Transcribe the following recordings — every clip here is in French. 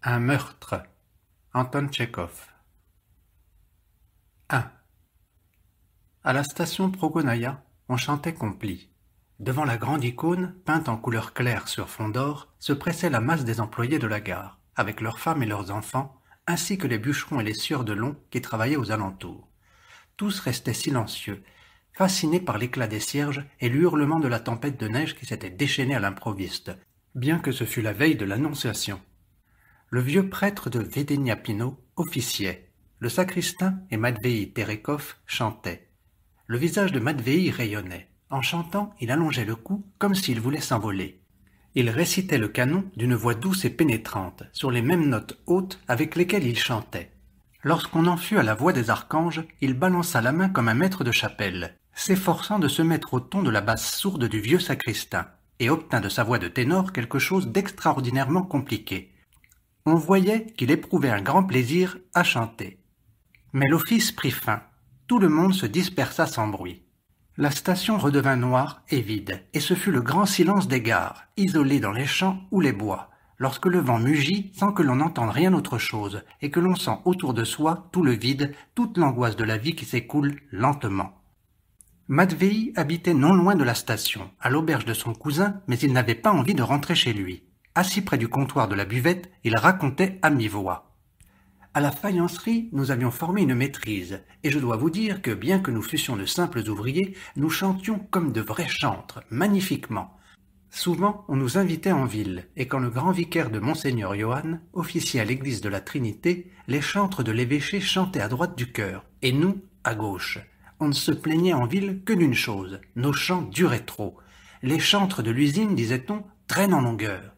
Un meurtre. Anton Tchekhov. 1. À la station Progonaya, on chantait Compli. Devant la grande icône, peinte en couleur claire sur fond d'or, se pressait la masse des employés de la gare, avec leurs femmes et leurs enfants, ainsi que les bûcherons et les sieurs de long qui travaillaient aux alentours. Tous restaient silencieux, fascinés par l'éclat des cierges et l'hurlement de la tempête de neige qui s'était déchaînée à l'improviste, bien que ce fût la veille de l'Annonciation. Le vieux prêtre de Vedeniapino officiait. Le sacristain et Matvei Terekov chantaient. Le visage de Matvei rayonnait. En chantant, il allongeait le cou comme s'il voulait s'envoler. Il récitait le canon d'une voix douce et pénétrante, sur les mêmes notes hautes avec lesquelles il chantait. Lorsqu'on en fut à la voix des archanges, il balança la main comme un maître de chapelle, s'efforçant de se mettre au ton de la basse sourde du vieux sacristain, et obtint de sa voix de ténor quelque chose d'extraordinairement compliqué. On voyait qu'il éprouvait un grand plaisir à chanter. Mais l'office prit fin. Tout le monde se dispersa sans bruit. La station redevint noire et vide, et ce fut le grand silence des gares, isolées dans les champs ou les bois, lorsque le vent mugit sans que l'on n'entende rien autre chose, et que l'on sent autour de soi tout le vide, toute l'angoisse de la vie qui s'écoule lentement. Matvei habitait non loin de la station, à l'auberge de son cousin, mais il n'avait pas envie de rentrer chez lui. Assis près du comptoir de la buvette, il racontait à mi-voix. À la faïencerie, nous avions formé une maîtrise, et je dois vous dire que, bien que nous fussions de simples ouvriers, nous chantions comme de vrais chantres, magnifiquement. Souvent, on nous invitait en ville, et quand le grand vicaire de Monseigneur Johann officiait à l'église de la Trinité, les chantres de l'évêché chantaient à droite du chœur, et nous, à gauche. On ne se plaignait en ville que d'une chose, nos chants duraient trop. Les chantres de l'usine, disait-on, traînent en longueur.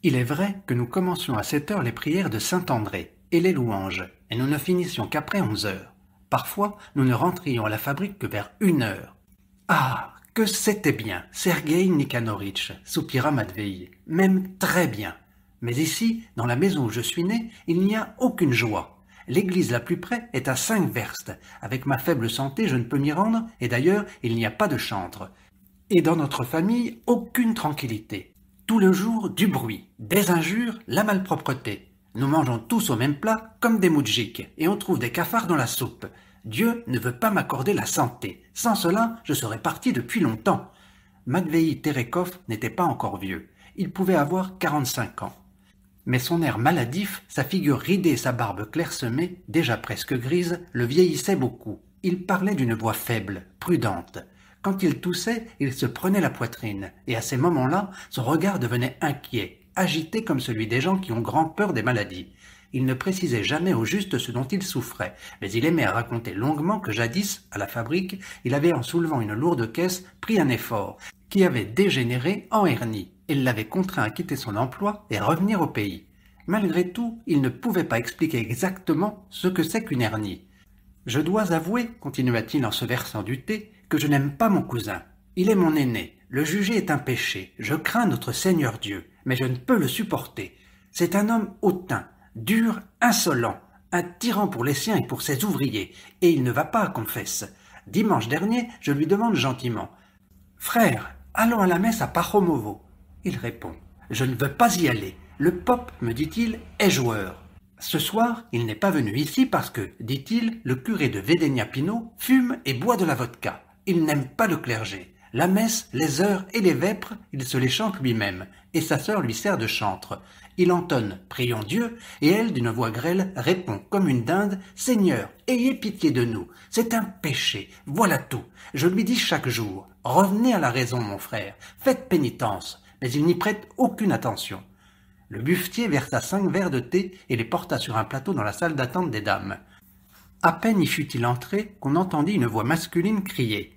Il est vrai que nous commencions à 7 heures les prières de Saint-André et les louanges, et nous ne finissions qu'après 11 heures. Parfois, nous ne rentrions à la fabrique que vers 1 heure. Ah, que c'était bien, Sergueï Nikanoritch, soupira Matvei, même très bien. Mais ici, dans la maison où je suis né, il n'y a aucune joie. L'église la plus près est à 5 verstes. Avec ma faible santé, je ne peux m'y rendre, et d'ailleurs, il n'y a pas de chantre. Et dans notre famille, aucune tranquillité. Tout le jour, du bruit, des injures, la malpropreté. Nous mangeons tous au même plat, comme des moudjiks, et on trouve des cafards dans la soupe. Dieu ne veut pas m'accorder la santé. Sans cela, je serais parti depuis longtemps. Matvei Terekov n'était pas encore vieux. Il pouvait avoir 45 ans. Mais son air maladif, sa figure ridée et sa barbe clairsemée, déjà presque grise, le vieillissaient beaucoup. Il parlait d'une voix faible, prudente. Quand il toussait, il se prenait la poitrine, et à ces moments-là, son regard devenait inquiet, agité comme celui des gens qui ont grand peur des maladies. Il ne précisait jamais au juste ce dont il souffrait, mais il aimait à raconter longuement que jadis, à la fabrique, il avait en soulevant une lourde caisse pris un effort, qui avait dégénéré en hernie, et l'avait contraint à quitter son emploi et revenir au pays. Malgré tout, il ne pouvait pas expliquer exactement ce que c'est qu'une hernie. « Je dois avouer, continua-t-il en se versant du thé, que je n'aime pas mon cousin. Il est mon aîné. Le juger est un péché. Je crains notre Seigneur Dieu, mais je ne peux le supporter. C'est un homme hautain, dur, insolent, un tyran pour les siens et pour ses ouvriers, et il ne va pas à confesse. Dimanche dernier, je lui demande gentiment « Frère, allons à la messe à Pachomovo. » Il répond « Je ne veux pas y aller. Le pope, me dit-il, est joueur. » Ce soir, il n'est pas venu ici parce que, dit-il, le curé de Vedeniapino fume et boit de la vodka. Il n'aime pas le clergé. La messe, les heures et les vêpres, il se les chante lui-même, et sa sœur lui sert de chantre. Il entonne « Prions Dieu », et elle, d'une voix grêle, répond comme une dinde « Seigneur, ayez pitié de nous, c'est un péché, voilà tout. Je lui dis chaque jour « Revenez à la raison, mon frère, faites pénitence », mais il n'y prête aucune attention. Le buffetier versa 5 verres de thé et les porta sur un plateau dans la salle d'attente des dames. À peine y fut-il entré qu'on entendit une voix masculine crier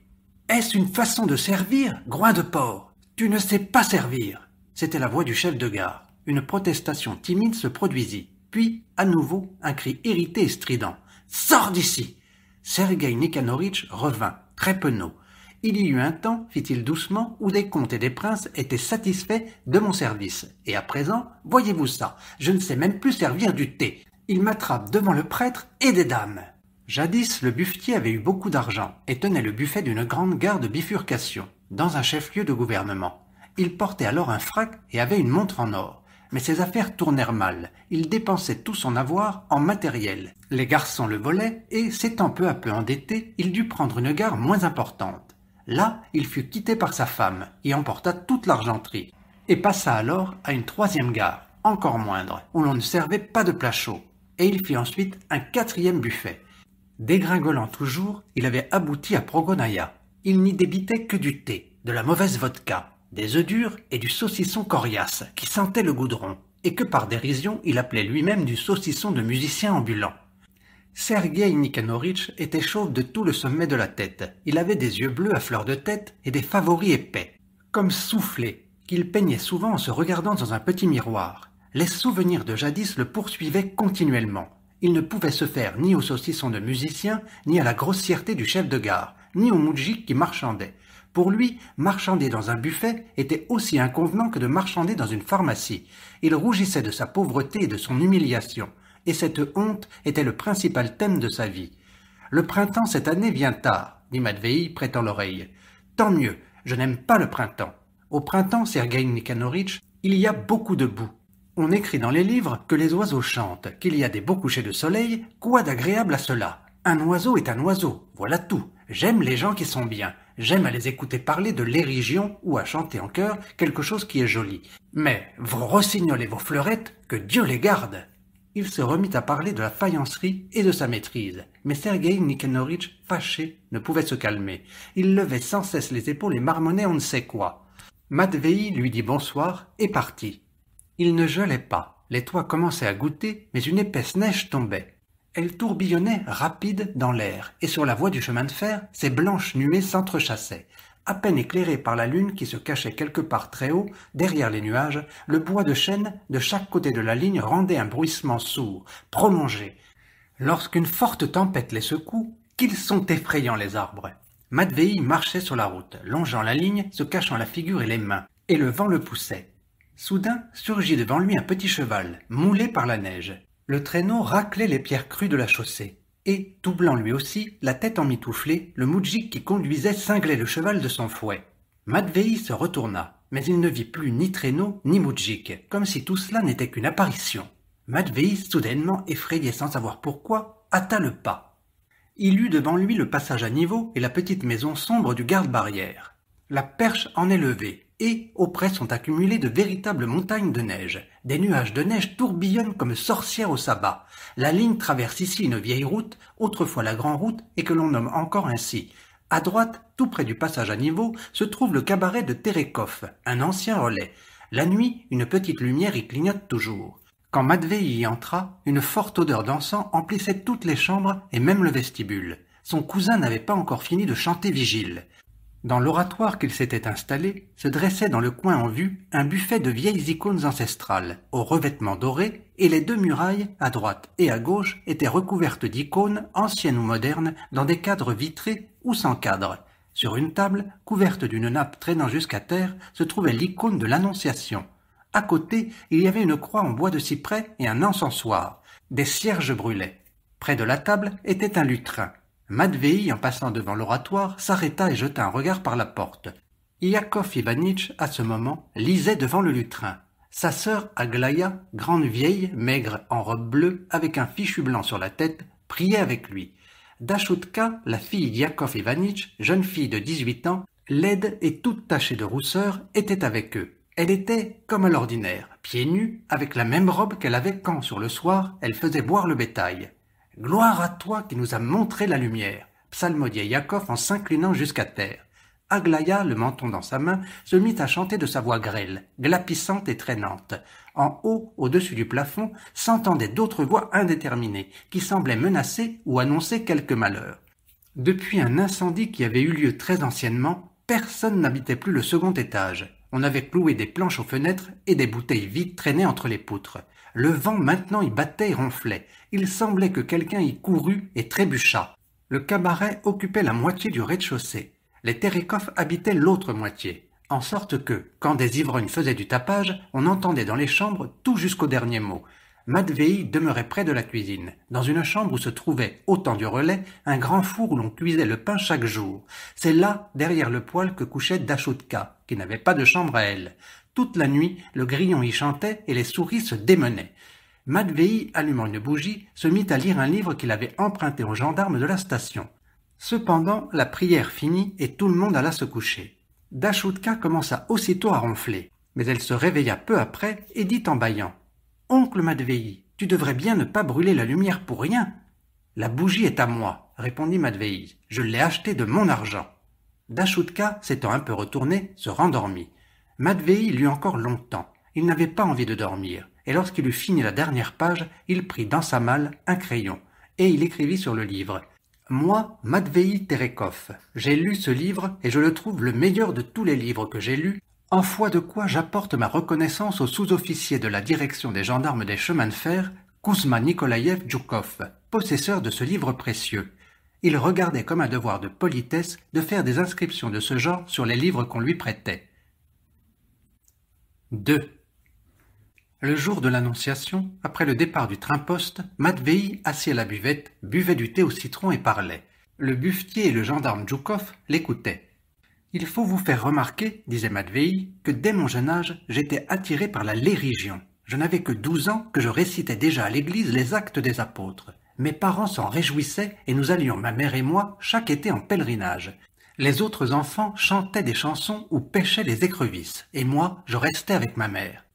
« Est-ce une façon de servir, groin de porc? Tu ne sais pas servir !» C'était la voix du chef de gare. Une protestation timide se produisit. Puis, à nouveau, un cri irrité et strident. « Sors d'ici !» Sergueï Nikanoritch revint, très penaud. « Il y eut un temps, fit-il doucement, où des comtes et des princes étaient satisfaits de mon service. Et à présent, voyez-vous ça, je ne sais même plus servir du thé. Il m'attrape devant le prêtre et des dames. » Jadis, le buffetier avait eu beaucoup d'argent et tenait le buffet d'une grande gare de bifurcation, dans un chef-lieu de gouvernement. Il portait alors un frac et avait une montre en or. mais ses affaires tournèrent mal. Il dépensait tout son avoir en matériel. Les garçons le volaient et, s'étant peu à peu endetté, il dut prendre une gare moins importante. Là, il fut quitté par sa femme, qui emporta toute l'argenterie, et passa alors à une troisième gare, encore moindre, où l'on ne servait pas de plats chauds. Et il fit ensuite un quatrième buffet. Dégringolant toujours, il avait abouti à Progonaïa. Il n'y débitait que du thé, de la mauvaise vodka, des œufs durs et du saucisson coriace qui sentait le goudron, et que par dérision il appelait lui-même du saucisson de musicien ambulant. Sergueï Nikanoritch était chauve de tout le sommet de la tête. Il avait des yeux bleus à fleur de tête et des favoris épais, comme soufflés, qu'il peignait souvent en se regardant dans un petit miroir. Les souvenirs de jadis le poursuivaient continuellement. Il ne pouvait se faire ni au saucisson de musicien, ni à la grossièreté du chef de gare, ni au moudjik qui marchandait. Pour lui, marchander dans un buffet était aussi inconvenant que de marchander dans une pharmacie. Il rougissait de sa pauvreté et de son humiliation, et cette honte était le principal thème de sa vie. « Le printemps cette année vient tard, » dit Matvei, prêtant l'oreille. « Tant mieux, je n'aime pas le printemps. Au printemps, Sergueï Nikanoritch, il y a beaucoup de boue. On écrit dans les livres que les oiseaux chantent, qu'il y a des beaux couchers de soleil, quoi d'agréable à cela? Un oiseau est un oiseau, voilà tout. J'aime les gens qui sont bien, j'aime à les écouter parler de l'érigion ou à chanter en chœur quelque chose qui est joli. Mais vos rossignols et vos fleurettes, que Dieu les garde !» Il se remit à parler de la faïencerie et de sa maîtrise, mais Sergueï Nikanoritch, fâché, ne pouvait se calmer. Il levait sans cesse les épaules et marmonnait on ne sait quoi. Matvei lui dit bonsoir et partit. Il ne gelait pas, les toits commençaient à goutter, mais une épaisse neige tombait. Elle tourbillonnait rapide dans l'air, et sur la voie du chemin de fer, ces blanches nuées s'entrechassaient. À peine éclairé par la lune qui se cachait quelque part très haut, derrière les nuages, le bois de chêne de chaque côté de la ligne rendait un bruissement sourd, prolongé. Lorsqu'une forte tempête les secoue, qu'ils sont effrayants les arbres. Matvei marchait sur la route, longeant la ligne, se cachant la figure et les mains, et le vent le poussait. Soudain surgit devant lui un petit cheval, moulé par la neige. Le traîneau raclait les pierres crues de la chaussée. Et, tout blanc lui aussi, la tête emmitouflée, le moudjik qui conduisait cinglait le cheval de son fouet. Matvei se retourna, mais il ne vit plus ni traîneau ni moudjik, comme si tout cela n'était qu'une apparition. Matvei, soudainement effrayé sans savoir pourquoi, hâta le pas. Il eut devant lui le passage à niveau et la petite maison sombre du garde-barrière. La perche en est levée, et auprès sont accumulées de véritables montagnes de neige. Des nuages de neige tourbillonnent comme sorcières au sabbat. La ligne traverse ici une vieille route, autrefois la grande route, et que l'on nomme encore ainsi. À droite, tout près du passage à niveau, se trouve le cabaret de Terekov, un ancien relais. La nuit, une petite lumière y clignote toujours. Quand Matvei y entra, une forte odeur d'encens emplissait toutes les chambres et même le vestibule. Son cousin n'avait pas encore fini de chanter vigile. Dans l'oratoire qu'il s'était installé, se dressait dans le coin en vue un buffet de vieilles icônes ancestrales, aux revêtements dorés, et les deux murailles, à droite et à gauche, étaient recouvertes d'icônes, anciennes ou modernes, dans des cadres vitrés ou sans cadre. Sur une table, couverte d'une nappe traînant jusqu'à terre, se trouvait l'icône de l'Annonciation. À côté, il y avait une croix en bois de cyprès et un encensoir. Des cierges brûlaient. Près de la table était un lutrin. Matvei, en passant devant l'oratoire, s'arrêta et jeta un regard par la porte. Iakov Ivanitch, à ce moment, lisait devant le lutrin. Sa sœur Aglaya, grande vieille, maigre, en robe bleue, avec un fichu blanc sur la tête, priait avec lui. Dashutka, la fille d'Iakov Ivanitch, jeune fille de 18 ans, laide et toute tachée de rousseur, était avec eux. Elle était comme à l'ordinaire, pieds nus, avec la même robe qu'elle avait quand, sur le soir, elle faisait boire le bétail. « Gloire à toi qui nous a montré la lumière !» psalmodiait Iakov en s'inclinant jusqu'à terre. Aglaya, le menton dans sa main, se mit à chanter de sa voix grêle, glapissante et traînante. En haut, au-dessus du plafond, s'entendaient d'autres voix indéterminées, qui semblaient menacer ou annoncer quelque malheur. Depuis un incendie qui avait eu lieu très anciennement, personne n'habitait plus le second étage. On avait cloué des planches aux fenêtres et des bouteilles vides traînaient entre les poutres. Le vent maintenant y battait et ronflait. Il semblait que quelqu'un y courût et trébuchât. Le cabaret occupait la moitié du rez-de-chaussée. Les Terekov habitaient l'autre moitié, en sorte que, quand des ivrognes faisaient du tapage, on entendait dans les chambres tout jusqu'au dernier mot. Matvei demeurait près de la cuisine, dans une chambre où se trouvait, au temps du relais, un grand four où l'on cuisait le pain chaque jour. C'est là, derrière le poêle, que couchait Dashutka, qui n'avait pas de chambre à elle. Toute la nuit, le grillon y chantait et les souris se démenaient. Matvei, allumant une bougie, se mit à lire un livre qu'il avait emprunté aux gendarmes de la station. Cependant, la prière finit et tout le monde alla se coucher. Dashutka commença aussitôt à ronfler, mais elle se réveilla peu après et dit en bâillant « Oncle Matvei, tu devrais bien ne pas brûler la lumière pour rien. »« La bougie est à moi, » répondit Matvei. « Je l'ai achetée de mon argent. » Dashutka, s'étant un peu retourné, se rendormit. Matvei lut encore longtemps. Il n'avait pas envie de dormir, et lorsqu'il eut fini la dernière page, il prit dans sa malle un crayon, et il écrivit sur le livre « Moi, Matvei Terekov, j'ai lu ce livre et je le trouve le meilleur de tous les livres que j'ai lus, en foi de quoi j'apporte ma reconnaissance au sous-officier de la direction des gendarmes des chemins de fer, Kouzma Nikolaïev Djoukov, possesseur de ce livre précieux. Il regardait comme un devoir de politesse de faire des inscriptions de ce genre sur les livres qu'on lui prêtait. 2. Le jour de l'Annonciation, après le départ du train-poste, Matvei, assis à la buvette, buvait du thé au citron et parlait. Le buffetier et le gendarme Djoukov l'écoutaient. « Il faut vous faire remarquer, disait Matvei, que dès mon jeune âge, j'étais attiré par la légion. Je n'avais que 12 ans que je récitais déjà à l'église les actes des apôtres. Mes parents s'en réjouissaient et nous allions, ma mère et moi, chaque été en pèlerinage. Les autres enfants chantaient des chansons ou pêchaient les écrevisses, et moi, je restais avec ma mère.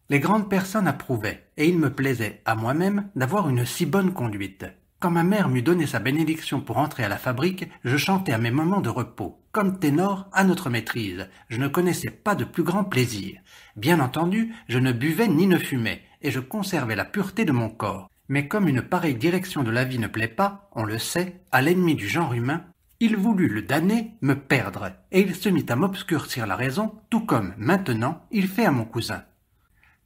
Les grandes personnes approuvaient, et il me plaisait, à moi-même, d'avoir une si bonne conduite. Quand ma mère m'eut donné sa bénédiction pour entrer à la fabrique, je chantais à mes moments de repos, comme ténor à notre maîtrise. Je ne connaissais pas de plus grand plaisir. Bien entendu, je ne buvais ni ne fumais, et je conservais la pureté de mon corps. Mais comme une pareille direction de la vie ne plaît pas, on le sait, à l'ennemi du genre humain, il voulut le damner, me perdre, et il se mit à m'obscurcir la raison, tout comme, maintenant, il fait à mon cousin.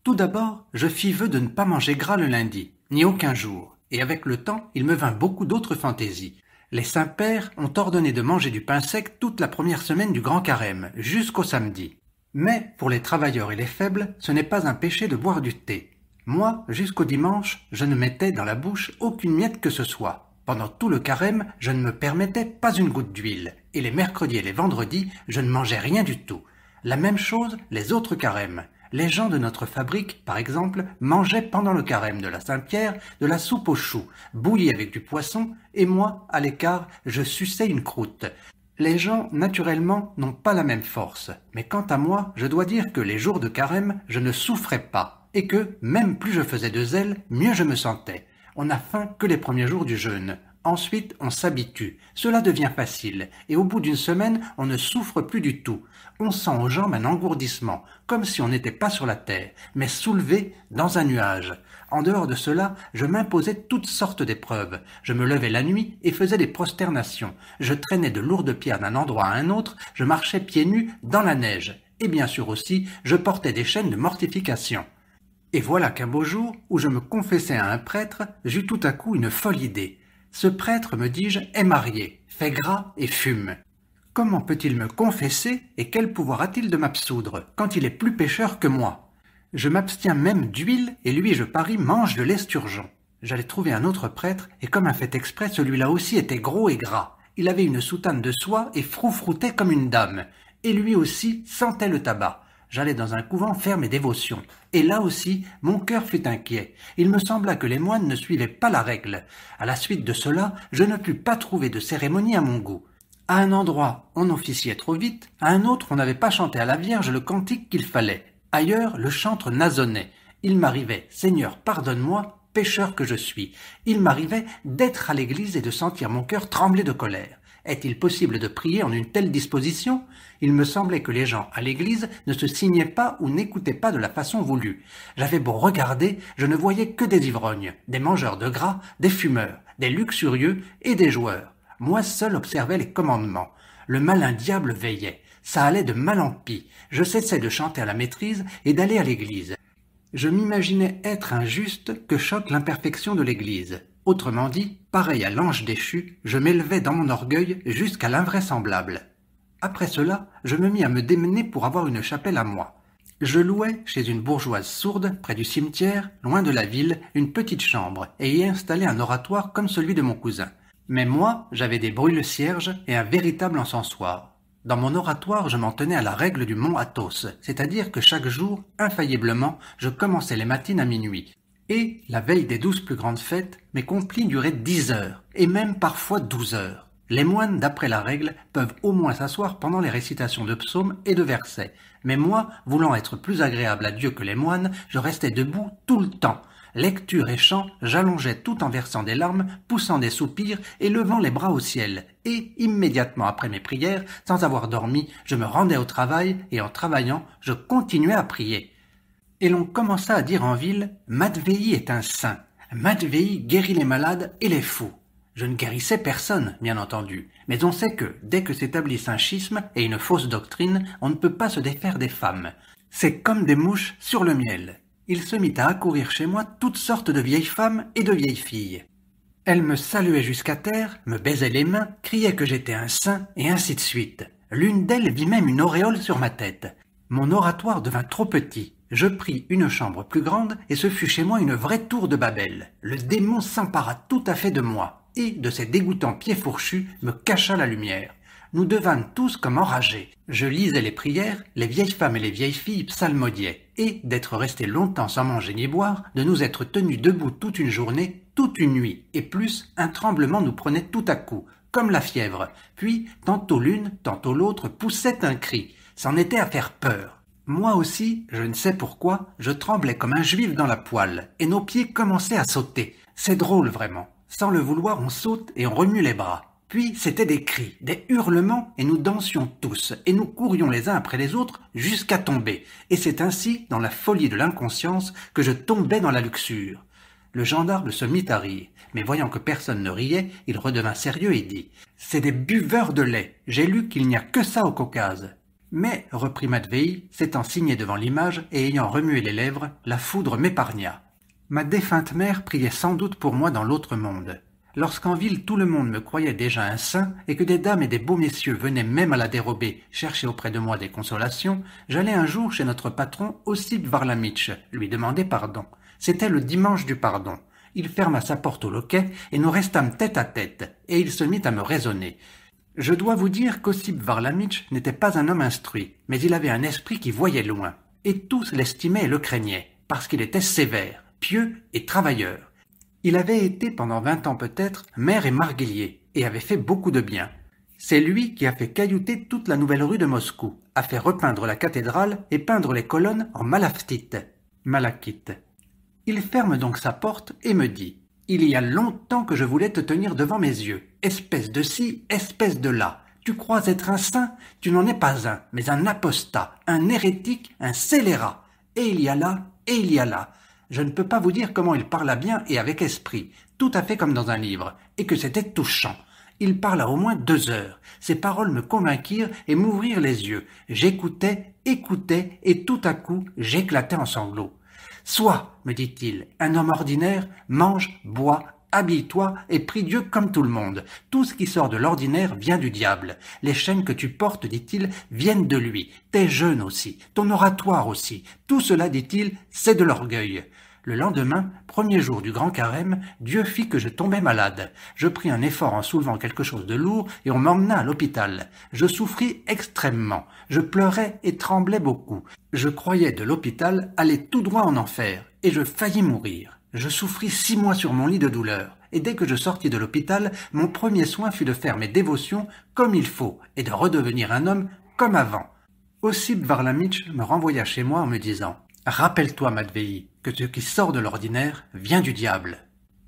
Tout d'abord, je fis vœu de ne pas manger gras le lundi, ni aucun jour, et avec le temps, il me vint beaucoup d'autres fantaisies. Les saints-pères ont ordonné de manger du pain sec toute la première semaine du Grand Carême, jusqu'au samedi. Mais, pour les travailleurs et les faibles, ce n'est pas un péché de boire du thé. Moi, jusqu'au dimanche, je ne mettais dans la bouche aucune miette que ce soit. Pendant tout le carême, je ne me permettais pas une goutte d'huile, et les mercredis et les vendredis, je ne mangeais rien du tout. La même chose les autres carèmes. Les gens de notre fabrique, par exemple, mangeaient pendant le carême de la Saint-Pierre de la soupe aux choux, bouillie avec du poisson, et moi, à l'écart, je suçais une croûte. Les gens, naturellement, n'ont pas la même force, mais quant à moi, je dois dire que les jours de carême, je ne souffrais pas, et que, même plus je faisais de zèle, mieux je me sentais. On n'a faim que les premiers jours du jeûne. Ensuite, on s'habitue. Cela devient facile, et au bout d'une semaine, on ne souffre plus du tout. On sent aux jambes un engourdissement, comme si on n'était pas sur la terre, mais soulevé dans un nuage. En dehors de cela, je m'imposais toutes sortes d'épreuves. Je me levais la nuit et faisais des prosternations. Je traînais de lourdes pierres d'un endroit à un autre, je marchais pieds nus dans la neige. Et bien sûr aussi, je portais des chaînes de mortification. Et voilà qu'un beau jour, où je me confessais à un prêtre, j'eus tout à coup une folle idée. Ce prêtre, me dis-je, est marié, fait gras et fume. Comment peut-il me confesser et quel pouvoir a-t-il de m'absoudre quand il est plus pécheur que moi? Je m'abstiens même d'huile et lui, je parie, mange de l'esturgeon. J'allais trouver un autre prêtre et comme un fait exprès, celui-là aussi était gros et gras. Il avait une soutane de soie et froufroutait comme une dame. Et lui aussi sentait le tabac. J'allais dans un couvent faire mes dévotions. Et là aussi, mon cœur fut inquiet. Il me sembla que les moines ne suivaient pas la règle. À la suite de cela, je ne pus pas trouver de cérémonie à mon goût. À un endroit, on officiait trop vite. À un autre, on n'avait pas chanté à la Vierge le cantique qu'il fallait. Ailleurs, le chantre nasonnait. Il m'arrivait, Seigneur, pardonne-moi, pécheur que je suis. Il m'arrivait d'être à l'église et de sentir mon cœur trembler de colère. Est-il possible de prier en une telle disposition? Il me semblait que les gens à l'église ne se signaient pas ou n'écoutaient pas de la façon voulue. J'avais beau regarder, je ne voyais que des ivrognes, des mangeurs de gras, des fumeurs, des luxurieux et des joueurs. Moi seul observais les commandements. Le malin diable veillait. Ça allait de mal en pis. Je cessais de chanter à la maîtrise et d'aller à l'église. Je m'imaginais être un juste que choque l'imperfection de l'église. Autrement dit, pareil à l'ange déchu, je m'élevais dans mon orgueil jusqu'à l'invraisemblable. Après cela, je me mis à me démener pour avoir une chapelle à moi. Je louais, chez une bourgeoise sourde, près du cimetière, loin de la ville, une petite chambre, et y installais un oratoire comme celui de mon cousin. Mais moi, j'avais des brûle-cierges et un véritable encensoir. Dans mon oratoire, je m'en tenais à la règle du mont Athos, c'est-à-dire que chaque jour, infailliblement, je commençais les matines à minuit. Et, la veille des 12 plus grandes fêtes, mes complis duraient 10 heures, et même parfois 12 heures. Les moines, d'après la règle, peuvent au moins s'asseoir pendant les récitations de psaumes et de versets. Mais moi, voulant être plus agréable à Dieu que les moines, je restais debout tout le temps. Lecture et chant, j'allongeais tout en versant des larmes, poussant des soupirs et levant les bras au ciel. Et, immédiatement après mes prières, sans avoir dormi, je me rendais au travail et en travaillant, je continuais à prier. Et l'on commença à dire en ville « Matvei est un saint. Matvei guérit les malades et les fous. » Je ne guérissais personne, bien entendu, mais on sait que, dès que s'établissent un schisme et une fausse doctrine, on ne peut pas se défaire des femmes. C'est comme des mouches sur le miel. Il se mit à accourir chez moi toutes sortes de vieilles femmes et de vieilles filles. Elles me saluaient jusqu'à terre, me baisaient les mains, criaient que j'étais un saint, et ainsi de suite. L'une d'elles vit même une auréole sur ma tête. Mon oratoire devint trop petit. Je pris une chambre plus grande, et ce fut chez moi une vraie tour de Babel. Le démon s'empara tout à fait de moi, et, de ses dégoûtants pieds fourchus, me cacha la lumière. Nous devînmes tous comme enragés. Je lisais les prières, les vieilles femmes et les vieilles filles psalmodiaient, et, d'être restés longtemps sans manger ni boire, de nous être tenus debout toute une journée, toute une nuit, et plus, un tremblement nous prenait tout à coup, comme la fièvre. Puis, tantôt l'une, tantôt l'autre poussait un cri. C'en était à faire peur. Moi aussi, je ne sais pourquoi, je tremblais comme un juif dans la poêle, et nos pieds commençaient à sauter. C'est drôle vraiment. Sans le vouloir, on saute et on remue les bras. Puis c'étaient des cris, des hurlements, et nous dansions tous, et nous courions les uns après les autres jusqu'à tomber. Et c'est ainsi, dans la folie de l'inconscience, que je tombais dans la luxure. Le gendarme se mit à rire, mais voyant que personne ne riait, il redevint sérieux et dit « C'est des buveurs de lait, j'ai lu qu'il n'y a que ça au Caucase. » Mais, reprit Matvei, s'étant signé devant l'image et ayant remué les lèvres, la foudre m'épargna. Ma défunte mère priait sans doute pour moi dans l'autre monde. Lorsqu'en ville tout le monde me croyait déjà un saint et que des dames et des beaux messieurs venaient même à la dérobée chercher auprès de moi des consolations, j'allais un jour chez notre patron Ossip Varlamitch lui demander pardon. C'était le dimanche du pardon. Il ferma sa porte au loquet et nous restâmes tête à tête, et il se mit à me raisonner. Je dois vous dire qu'Ossip Varlamitch n'était pas un homme instruit, mais il avait un esprit qui voyait loin, et tous l'estimaient et le craignaient, parce qu'il était sévère, pieux et travailleur. Il avait été pendant 20 ans peut-être maire et marguillier, et avait fait beaucoup de bien. C'est lui qui a fait caillouter toute la nouvelle rue de Moscou, a fait repeindre la cathédrale et peindre les colonnes en malachite. Il ferme donc sa porte et me dit « Il y a longtemps que je voulais te tenir devant mes yeux, espèce de ci, espèce de là. Tu crois être un saint? Tu n'en es pas un, mais un apostat, un hérétique, un scélérat. Et il y a là, et il y a là. Je ne peux pas vous dire comment il parla bien et avec esprit, tout à fait comme dans un livre, et que c'était touchant. Il parla au moins 2 heures. Ses paroles me convainquirent et m'ouvrirent les yeux. J'écoutais, écoutais, et tout à coup, j'éclatais en sanglots. « Sois, me dit-il, un homme ordinaire, mange, bois, habille-toi et prie Dieu comme tout le monde. Tout ce qui sort de l'ordinaire vient du diable. Les chaînes que tu portes, dit-il, viennent de lui. Tes jeûnes aussi, ton oratoire aussi. Tout cela, dit-il, c'est de l'orgueil. » Le lendemain, premier jour du grand carême, Dieu fit que je tombais malade. Je pris un effort en soulevant quelque chose de lourd et on m'emmena à l'hôpital. Je souffris extrêmement. Je pleurais et tremblais beaucoup. Je croyais de l'hôpital aller tout droit en enfer et je faillis mourir. Je souffris 6 mois sur mon lit de douleur. Et dès que je sortis de l'hôpital, mon premier soin fut de faire mes dévotions comme il faut et de redevenir un homme comme avant. Ossip Varlamitch me renvoya chez moi en me disant « Rappelle-toi, Matvei, que ce qui sort de l'ordinaire vient du diable.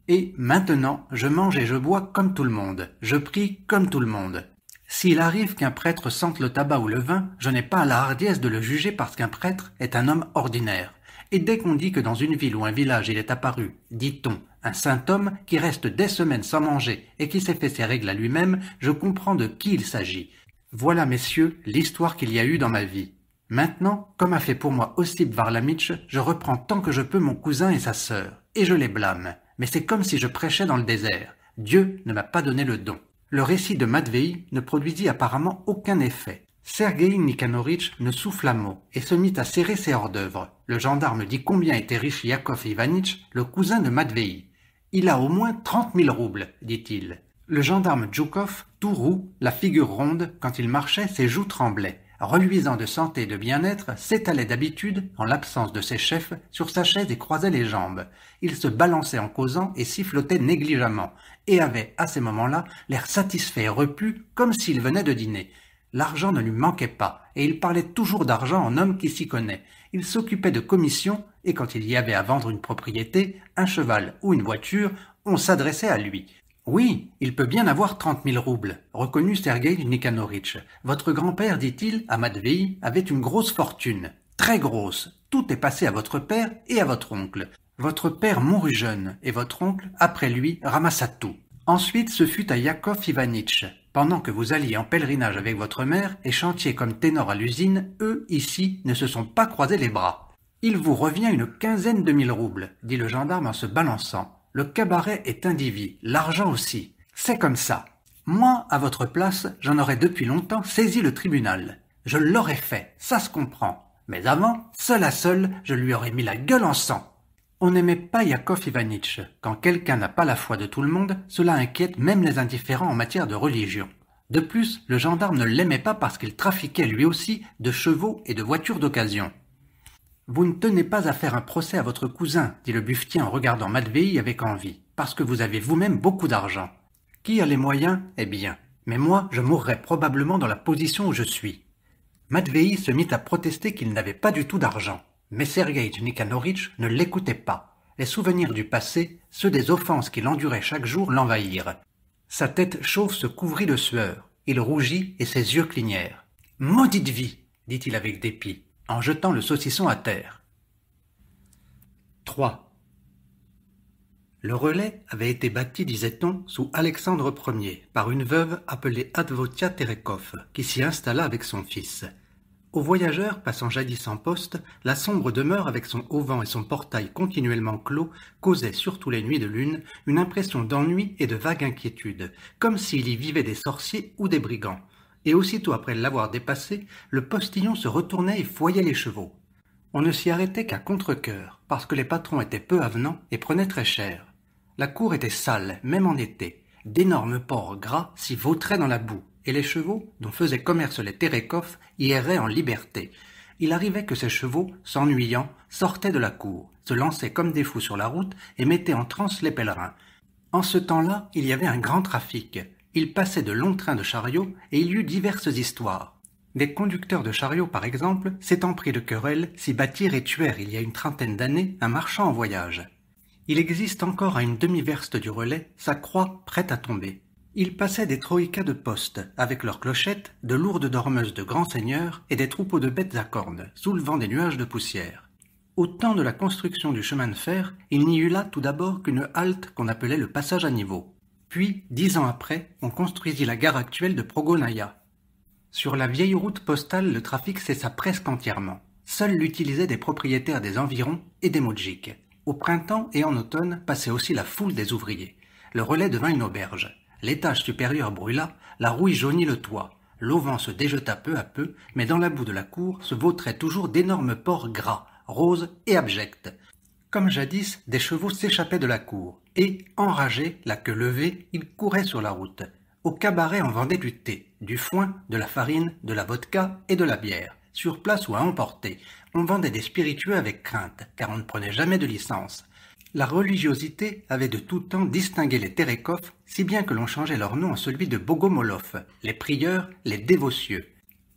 Et maintenant, je mange et je bois comme tout le monde, je prie comme tout le monde. S'il arrive qu'un prêtre sente le tabac ou le vin, je n'ai pas la hardiesse de le juger parce qu'un prêtre est un homme ordinaire. Et dès qu'on dit que dans une ville ou un village il est apparu, dit-on, un saint homme qui reste des semaines sans manger et qui s'est fait ses règles à lui-même, je comprends de qui il s'agit. Voilà, messieurs, l'histoire qu'il y a eu dans ma vie. Maintenant, comme a fait pour moi Ossip Varlamitch, je reprends tant que je peux mon cousin et sa sœur, et je les blâme. Mais c'est comme si je prêchais dans le désert. Dieu ne m'a pas donné le don. Le récit de Matvei ne produisit apparemment aucun effet. Sergueï Nikanoritch ne souffla mot et se mit à serrer ses hors-d'œuvre. Le gendarme dit combien était riche Yakov Ivanitch, le cousin de Matvei. « Il a au moins 30 000 roubles, dit-il. » Le gendarme Djoukov, tout roux, la figure ronde, quand il marchait, ses joues tremblaient. Reluisant de santé et de bien-être, s'étalait d'habitude, en l'absence de ses chefs, sur sa chaise et croisait les jambes. Il se balançait en causant et sifflotait négligemment, et avait, à ces moments-là, l'air satisfait et repu, comme s'il venait de dîner. L'argent ne lui manquait pas, et il parlait toujours d'argent en homme qui s'y connaît. Il s'occupait de commissions, et quand il y avait à vendre une propriété, un cheval ou une voiture, on s'adressait à lui. Oui, il peut bien avoir 30 000 roubles, reconnut Sergueï Nikanoritch. Votre grand-père, dit-il, à Matvei, avait une grosse fortune. Très grosse. Tout est passé à votre père et à votre oncle. Votre père mourut jeune, et votre oncle, après lui, ramassa tout. Ensuite, ce fut à Yakov Ivanitch. Pendant que vous alliez en pèlerinage avec votre mère et chantiez comme ténor à l'usine, eux, ici, ne se sont pas croisés les bras. Il vous revient une quinzaine de 1000 roubles, dit le gendarme en se balançant. Le cabaret est indivis, l'argent aussi. C'est comme ça. Moi, à votre place, j'en aurais depuis longtemps saisi le tribunal. Je l'aurais fait, ça se comprend. Mais avant, seul à seul, je lui aurais mis la gueule en sang. On n'aimait pas Yakov Ivanitch. Quand quelqu'un n'a pas la foi de tout le monde, cela inquiète même les indifférents en matière de religion. De plus, le gendarme ne l'aimait pas parce qu'il trafiquait lui aussi de chevaux et de voitures d'occasion. Vous ne tenez pas à faire un procès à votre cousin, dit le buffetier en regardant Matvei avec envie, parce que vous avez vous-même beaucoup d'argent. Qui a les moyens? Eh bien, mais moi, je mourrais probablement dans la position où je suis. Matvei se mit à protester qu'il n'avait pas du tout d'argent, mais Sergueï Nikanoritch ne l'écoutait pas. Les souvenirs du passé, ceux des offenses qu'il endurait chaque jour, l'envahirent. Sa tête chauve se couvrit de sueur, il rougit et ses yeux clignèrent. « Maudite vie !» dit-il avec dépit, en jetant le saucisson à terre. 3. Le relais avait été bâti, disait-on, sous Alexandre Ier, par une veuve appelée Advotia Terekov, qui s'y installa avec son fils. Aux voyageurs passant jadis en poste, la sombre demeure avec son auvent et son portail continuellement clos causait, surtout les nuits de lune, une impression d'ennui et de vague inquiétude, comme s'il y vivait des sorciers ou des brigands. Et aussitôt après l'avoir dépassé, le postillon se retournait et fouillait les chevaux. On ne s'y arrêtait qu'à contre-cœur, parce que les patrons étaient peu avenants et prenaient très cher. La cour était sale, même en été. D'énormes porcs gras s'y vautraient dans la boue, et les chevaux, dont faisaient commerce les Terekov, y erraient en liberté. Il arrivait que ces chevaux, s'ennuyant, sortaient de la cour, se lançaient comme des fous sur la route et mettaient en transe les pèlerins. En ce temps-là, il y avait un grand trafic. Il passait de longs trains de chariots et il y eut diverses histoires. Des conducteurs de chariots, par exemple, s'étant pris de querelle, s'y battirent et tuèrent il y a une trentaine d'années un marchand en voyage. Il existe encore à une demi-verste du relais sa croix prête à tomber. Il passait des troïkas de poste, avec leurs clochettes, de lourdes dormeuses de grands seigneurs et des troupeaux de bêtes à cornes, soulevant des nuages de poussière. Au temps de la construction du chemin de fer, il n'y eut là tout d'abord qu'une halte qu'on appelait le passage à niveau. Puis, 10 ans après, on construisit la gare actuelle de Progonaya. Sur la vieille route postale, le trafic cessa presque entièrement. Seuls l'utilisaient des propriétaires des environs et des moudjiks. Au printemps et en automne passait aussi la foule des ouvriers. Le relais devint une auberge. L'étage supérieur brûla, la rouille jaunit le toit. L'auvent se déjeta peu à peu, mais dans la boue de la cour se vautraient toujours d'énormes porcs gras, roses et abjects. Comme jadis, des chevaux s'échappaient de la cour, et, enragés, la queue levée, ils couraient sur la route. Au cabaret, on vendait du thé, du foin, de la farine, de la vodka et de la bière, sur place ou à emporter. On vendait des spiritueux avec crainte, car on ne prenait jamais de licence. La religiosité avait de tout temps distingué les Terekov, si bien que l'on changeait leur nom en celui de Bogomolov, les prieurs, les dévotieux.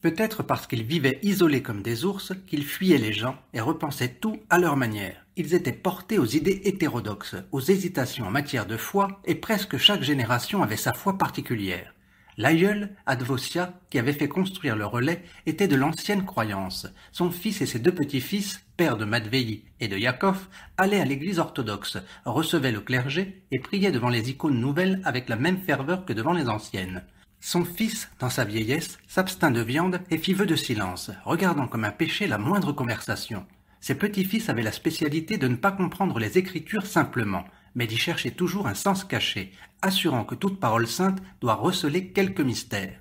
Peut-être parce qu'ils vivaient isolés comme des ours, qu'ils fuyaient les gens et repensaient tout à leur manière. Ils étaient portés aux idées hétérodoxes, aux hésitations en matière de foi, et presque chaque génération avait sa foi particulière. L'aïeul, Advosia, qui avait fait construire le relais, était de l'ancienne croyance. Son fils et ses deux petits-fils, pères de Matvei et de Yakov, allaient à l'église orthodoxe, recevaient le clergé et priaient devant les icônes nouvelles avec la même ferveur que devant les anciennes. Son fils, dans sa vieillesse, s'abstint de viande et fit vœu de silence, regardant comme un péché la moindre conversation. Ses petits-fils avaient la spécialité de ne pas comprendre les Écritures simplement, mais d'y chercher toujours un sens caché, assurant que toute parole sainte doit receler quelque mystère.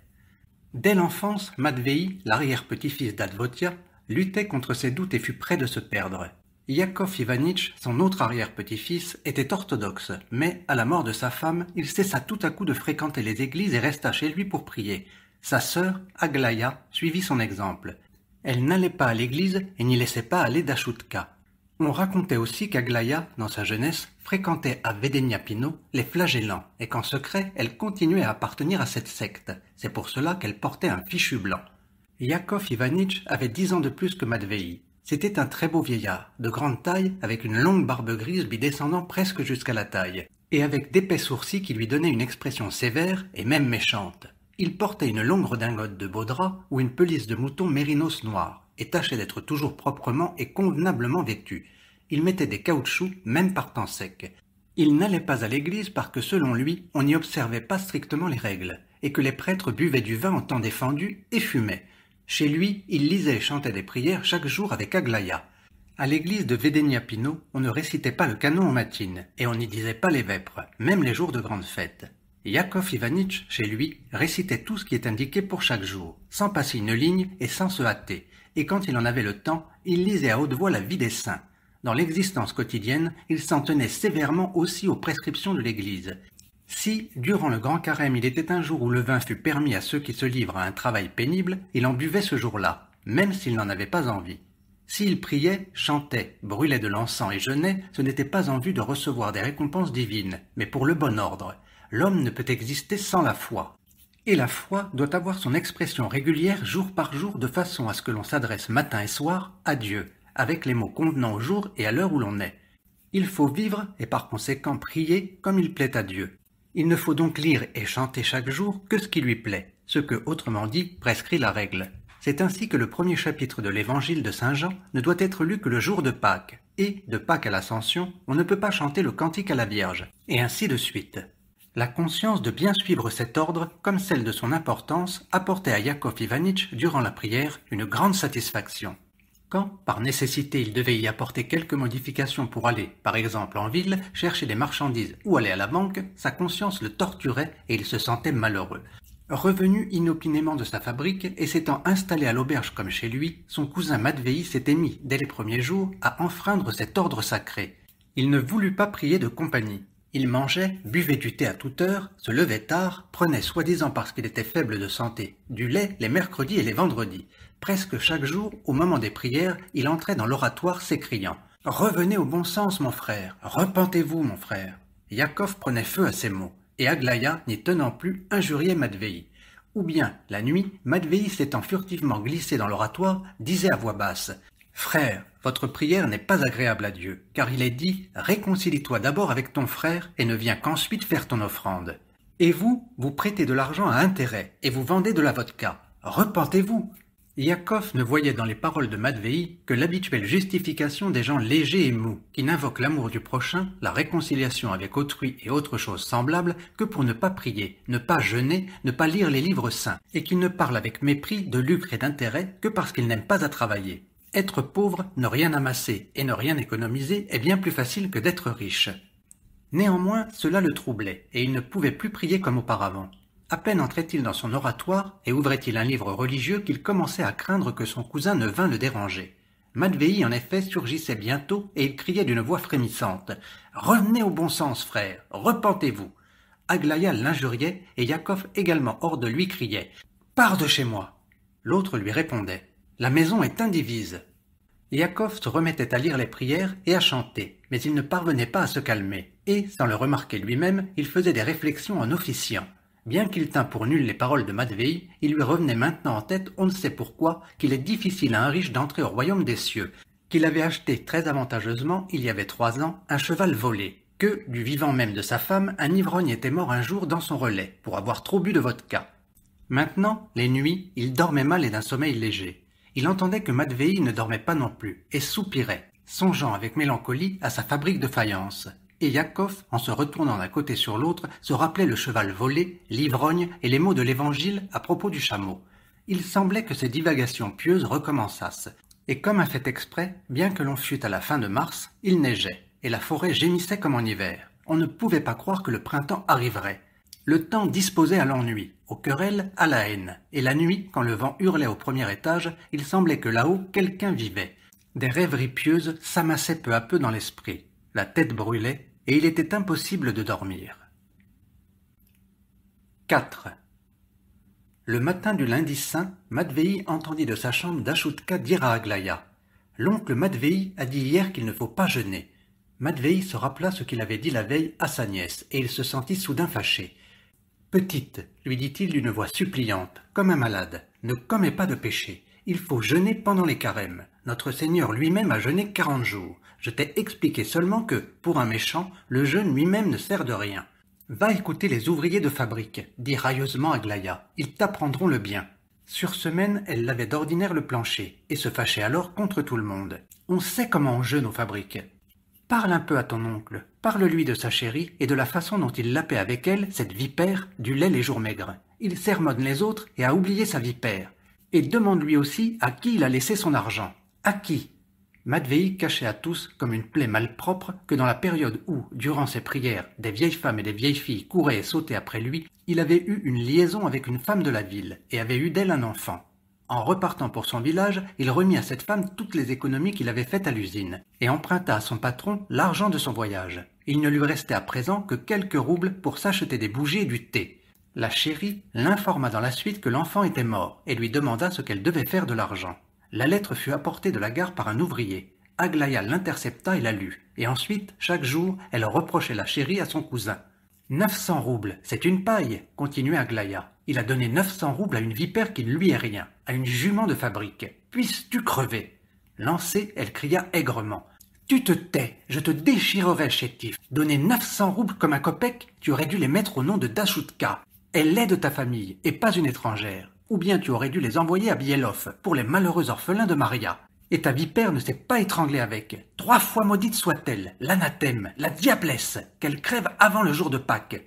Dès l'enfance, Matvei, l'arrière-petit-fils d'Advotia, luttait contre ses doutes et fut près de se perdre. Yakov Ivanitch, son autre arrière-petit-fils, était orthodoxe, mais, à la mort de sa femme, il cessa tout à coup de fréquenter les églises et resta chez lui pour prier. Sa sœur, Aglaya, suivit son exemple. Elle n'allait pas à l'église et n'y laissait pas aller d'Ashutka. On racontait aussi qu'Aglaya, dans sa jeunesse, fréquentait à Vedeniapino les flagellants et qu'en secret, elle continuait à appartenir à cette secte. C'est pour cela qu'elle portait un fichu blanc. Yakov Ivanitch avait 10 ans de plus que Matvei. C'était un très beau vieillard, de grande taille, avec une longue barbe grise lui descendant presque jusqu'à la taille, et avec d'épais sourcils qui lui donnaient une expression sévère et même méchante. Il portait une longue redingote de beau drap ou une pelisse de mouton mérinos noir, et tâchait d'être toujours proprement et convenablement vêtu. Il mettait des caoutchoucs, même par temps sec. Il n'allait pas à l'église parce que, selon lui, on n'y observait pas strictement les règles, et que les prêtres buvaient du vin en temps défendu et fumaient. Chez lui, il lisait et chantait des prières chaque jour avec Aglaya. À l'église de Vedeniapino, on ne récitait pas le canon en matine, et on n'y disait pas les vêpres, même les jours de grandes fêtes. Yakov Ivanitch, chez lui, récitait tout ce qui est indiqué pour chaque jour, sans passer une ligne et sans se hâter, et quand il en avait le temps, il lisait à haute voix la vie des saints. Dans l'existence quotidienne, il s'en tenait sévèrement aussi aux prescriptions de l'Église. Si, durant le grand carême, il était un jour où le vin fut permis à ceux qui se livrent à un travail pénible, il en buvait ce jour-là, même s'il n'en avait pas envie. S'il priait, chantait, brûlait de l'encens et jeûnait, ce n'était pas en vue de recevoir des récompenses divines, mais pour le bon ordre. L'homme ne peut exister sans la foi. Et la foi doit avoir son expression régulière jour par jour de façon à ce que l'on s'adresse matin et soir à Dieu, avec les mots convenant au jour et à l'heure où l'on est. Il faut vivre et par conséquent prier comme il plaît à Dieu. Il ne faut donc lire et chanter chaque jour que ce qui lui plaît, ce que, autrement dit, prescrit la règle. C'est ainsi que le premier chapitre de l'évangile de Saint Jean ne doit être lu que le jour de Pâques, et, de Pâques à l'Ascension, on ne peut pas chanter le cantique à la Vierge, et ainsi de suite. La conscience de bien suivre cet ordre, comme celle de son importance, apportait à Yakov Ivanitch, durant la prière, une grande satisfaction. Quand, par nécessité, il devait y apporter quelques modifications pour aller, par exemple en ville, chercher des marchandises ou aller à la banque, sa conscience le torturait et il se sentait malheureux. Revenu inopinément de sa fabrique et s'étant installé à l'auberge comme chez lui, son cousin Matvei s'était mis, dès les premiers jours, à enfreindre cet ordre sacré. Il ne voulut pas prier de compagnie. Il mangeait, buvait du thé à toute heure, se levait tard, prenait soi-disant parce qu'il était faible de santé, du lait les mercredis et les vendredis. Presque chaque jour, au moment des prières, il entrait dans l'oratoire s'écriant « Revenez au bon sens, mon frère, repentez-vous, mon frère ». Yakov prenait feu à ces mots, et Aglaya, n'y tenant plus, injuriait Matvei. Ou bien, la nuit, Matvei s'étant furtivement glissé dans l'oratoire, disait à voix basse « Frère, votre prière n'est pas agréable à Dieu, car il est dit « Réconcilie-toi d'abord avec ton frère et ne viens qu'ensuite faire ton offrande. Et vous, vous prêtez de l'argent à intérêt et vous vendez de la vodka. Repentez-vous !» Yakov ne voyait dans les paroles de Matvei que l'habituelle justification des gens légers et mous, qui n'invoquent l'amour du prochain, la réconciliation avec autrui et autres choses semblables que pour ne pas prier, ne pas jeûner, ne pas lire les livres saints, et qui ne parlent avec mépris de lucre et d'intérêt que parce qu'ils n'aiment pas à travailler. Être pauvre, ne rien amasser et ne rien économiser est bien plus facile que d'être riche. Néanmoins, cela le troublait, et il ne pouvait plus prier comme auparavant. À peine entrait-il dans son oratoire et ouvrait-il un livre religieux qu'il commençait à craindre que son cousin ne vînt le déranger. Matvei, en effet, surgissait bientôt et il criait d'une voix frémissante « Revenez au bon sens, frère, repentez-vous !» Aglaya l'injuriait et Yakov également hors de lui criait « Pars de chez moi !» L'autre lui répondait « La maison est indivise !» Yakov se remettait à lire les prières et à chanter, mais il ne parvenait pas à se calmer, et, sans le remarquer lui-même, il faisait des réflexions en officiant. Bien qu'il tînt pour nulles les paroles de Matvei, il lui revenait maintenant en tête, on ne sait pourquoi, qu'il est difficile à un riche d'entrer au royaume des cieux, qu'il avait acheté très avantageusement, il y avait 3 ans, un cheval volé, que, du vivant même de sa femme, un ivrogne était mort un jour dans son relais, pour avoir trop bu de vodka. Maintenant, les nuits, il dormait mal et d'un sommeil léger. Il entendait que Matvei ne dormait pas non plus, et soupirait, songeant avec mélancolie à sa fabrique de faïence. Et Yakov, en se retournant d'un côté sur l'autre, se rappelait le cheval volé, l'ivrogne et les mots de l'Évangile à propos du chameau. Il semblait que ces divagations pieuses recommençassent. Et comme un fait exprès, bien que l'on fût à la fin de mars, il neigeait, et la forêt gémissait comme en hiver. On ne pouvait pas croire que le printemps arriverait. Le temps disposait à l'ennui, aux querelles, à la haine. Et la nuit, quand le vent hurlait au premier étage, il semblait que là-haut quelqu'un vivait. Des rêveries pieuses s'amassaient peu à peu dans l'esprit. La tête brûlait et il était impossible de dormir. 4. Le matin du lundi saint, Matvei entendit de sa chambre Dashutka dire à Aglaya « L'oncle Matvei a dit hier qu'il ne faut pas jeûner. » Matvei se rappela ce qu'il avait dit la veille à sa nièce et il se sentit soudain fâché. « Petite, lui dit-il d'une voix suppliante, comme un malade, ne commets pas de péché. Il faut jeûner pendant les carêmes. Notre Seigneur lui-même a jeûné 40 jours. Je t'ai expliqué seulement que, pour un méchant, le jeûne lui-même ne sert de rien. Va écouter les ouvriers de fabrique, dit railleusement Aglaya. Ils t'apprendront le bien. » Sur semaine, elle lavait d'ordinaire le plancher et se fâchait alors contre tout le monde. On sait comment on jeûne aux fabriques. Parle un peu à ton oncle, parle-lui de sa chérie et de la façon dont il lapait avec elle, cette vipère, du lait les jours maigres. Il sermonne les autres et a oublié sa vipère. Et demande-lui aussi à qui il a laissé son argent. À qui? Matvei cachait à tous, comme une plaie malpropre, que dans la période où, durant ses prières, des vieilles femmes et des vieilles filles couraient et sautaient après lui, il avait eu une liaison avec une femme de la ville et avait eu d'elle un enfant. En repartant pour son village, il remit à cette femme toutes les économies qu'il avait faites à l'usine et emprunta à son patron l'argent de son voyage. Il ne lui restait à présent que quelques roubles pour s'acheter des bougies et du thé. La chérie l'informa dans la suite que l'enfant était mort et lui demanda ce qu'elle devait faire de l'argent. La lettre fut apportée de la gare par un ouvrier. Aglaya l'intercepta et la lut, et ensuite, chaque jour, elle reprochait la chérie à son cousin. « 900 roubles, c'est une paille, continuait Aglaya. Il a donné 900 roubles à une vipère qui ne lui est rien, à une jument de fabrique. Puisses-tu crever ?» Lancée, elle cria aigrement. « Tu te tais, je te déchirerai le chétif. Donner 900 roubles comme un kopek, tu aurais dû les mettre au nom de Dashutka. Elle est de ta famille, et pas une étrangère. Ou bien tu aurais dû les envoyer à Bielov, pour les malheureux orphelins de Maria. Et ta vipère ne s'est pas étranglée avec. 3 fois maudite soit-elle, l'anathème, la diablesse, qu'elle crève avant le jour de Pâques. »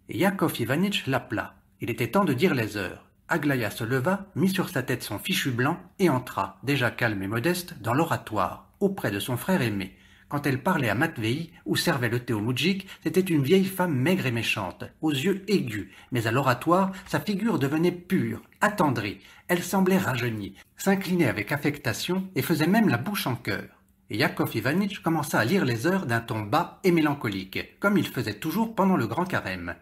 Et Yakov Ivanitch l'appela. Il était temps de dire les heures. Aglaya se leva, mit sur sa tête son fichu blanc et entra, déjà calme et modeste, dans l'oratoire, auprès de son frère aimé. Quand elle parlait à Matvei, ou servait le thé au moudjik, c'était une vieille femme maigre et méchante, aux yeux aigus, mais à l'oratoire, sa figure devenait pure, attendrie. Elle semblait rajeunie, s'inclinait avec affectation et faisait même la bouche en cœur. Et Yakov Ivanitch commença à lire les heures d'un ton bas et mélancolique, comme il faisait toujours pendant le grand carême.